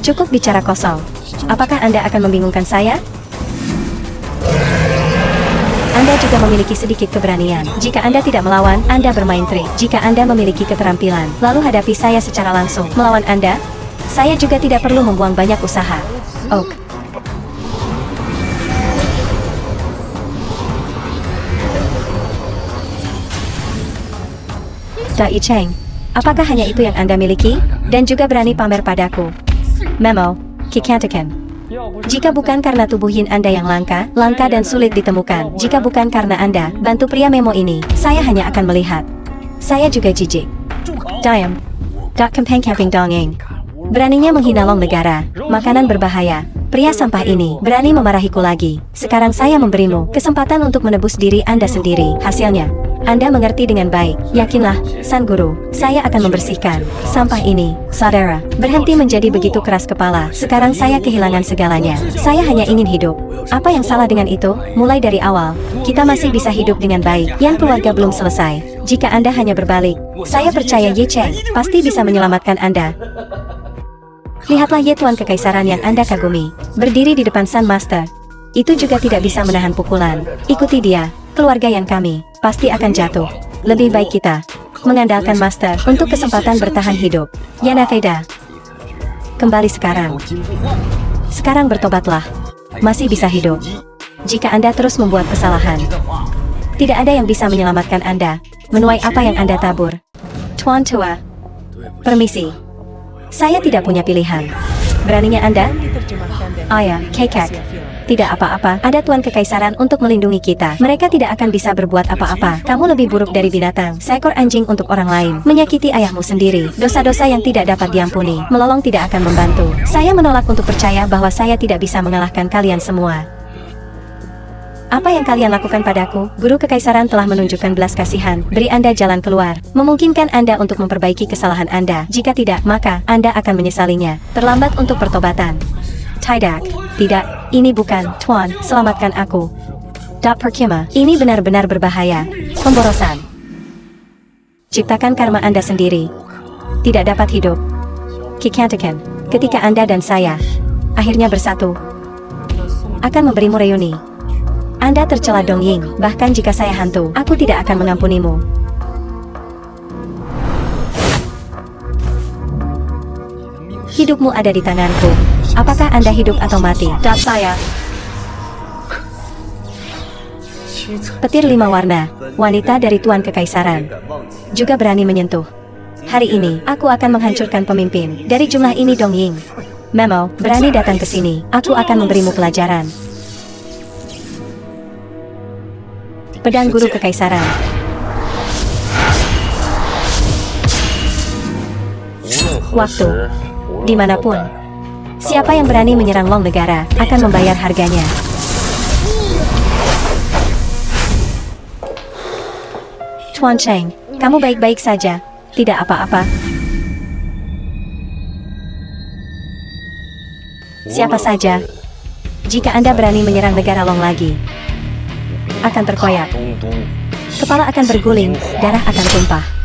Cukup bicara kosong. Apakah Anda akan membingungkan saya? Anda juga memiliki sedikit keberanian. Jika Anda tidak melawan, Anda bermain trik. Jika Anda memiliki keterampilan, lalu hadapi saya secara langsung. Melawan Anda, saya juga tidak perlu membuang banyak usaha. Oak. Dai Cheng, apakah hanya itu yang Anda miliki? Dan juga berani pamer padaku? Memo, Kikantakan. Jika bukan karena tubuh Yin Anda yang langka dan sulit ditemukan, jika bukan karena Anda, bantu pria memo ini, saya hanya akan melihat. Saya juga jijik. Diam. Kempeng Camping Dongying. Beraninya menghina Long negara, makanan berbahaya. Pria sampah ini berani memarahiku lagi. Sekarang saya memberimu kesempatan untuk menebus diri Anda sendiri. Hasilnya, Anda mengerti dengan baik. Yakinlah, San Guru, saya akan membersihkan sampah ini. Saudara, berhenti menjadi begitu keras kepala. Sekarang saya kehilangan segalanya. Saya hanya ingin hidup. Apa yang salah dengan itu? Mulai dari awal, kita masih bisa hidup dengan baik. Yang keluarga belum selesai. Jika Anda hanya berbalik, saya percaya Ye Cheng pasti bisa menyelamatkan Anda. Lihatlah Ye Tuan Kekaisaran yang Anda kagumi, berdiri di depan Sun Master. Itu juga tidak bisa menahan pukulan. Ikuti dia, keluarga yang kami pasti akan jatuh. Lebih baik kita mengandalkan Master untuk kesempatan bertahan hidup. Yana Veda, kembali sekarang. Sekarang bertobatlah. Masih bisa hidup. Jika Anda terus membuat kesalahan, tidak ada yang bisa menyelamatkan Anda. Menuai apa yang Anda tabur. Tuan Tua, permisi. Saya tidak punya pilihan. Beraninya Anda? Ayah, Kekek. Tidak apa-apa, ada Tuan Kekaisaran untuk melindungi kita. Mereka tidak akan bisa berbuat apa-apa. Kamu lebih buruk dari binatang, seekor anjing untuk orang lain. Menyakiti ayahmu sendiri, dosa-dosa yang tidak dapat diampuni. Melolong tidak akan membantu. Saya menolak untuk percaya bahwa saya tidak bisa mengalahkan kalian semua. Apa yang kalian lakukan padaku? Guru Kekaisaran telah menunjukkan belas kasihan. Beri Anda jalan keluar. Memungkinkan Anda untuk memperbaiki kesalahan Anda. Jika tidak, maka Anda akan menyesalinya. Terlambat untuk pertobatan. Tidak, ini bukan, Tuan, selamatkan aku. Perkima, ini benar-benar berbahaya. Pemborosan. Ciptakan karma Anda sendiri. Tidak dapat hidup. Kikantakan, ketika Anda dan saya akhirnya bersatu, akan memberimu reuni. Anda tercela Dong Ying. Bahkan jika saya hantu, aku tidak akan mengampunimu. Hidupmu ada di tanganku. Apakah Anda hidup atau mati? Dot saya. Petir 5 warna, wanita dari Tuan Kekaisaran, juga berani menyentuh. Hari ini, aku akan menghancurkan pemimpin. Dari jumlah ini Dong Ying. Memo, berani datang ke sini, aku akan memberimu pelajaran. Pedang Guru Kekaisaran. Waktu. Dimanapun. Siapa yang berani menyerang Long Negara, akan membayar harganya. Tuan Cheng, kamu baik-baik saja. Tidak apa-apa. Siapa saja, jika Anda berani menyerang negara Long lagi, akan terkoyak. Kepala akan berguling, darah akan tumpah.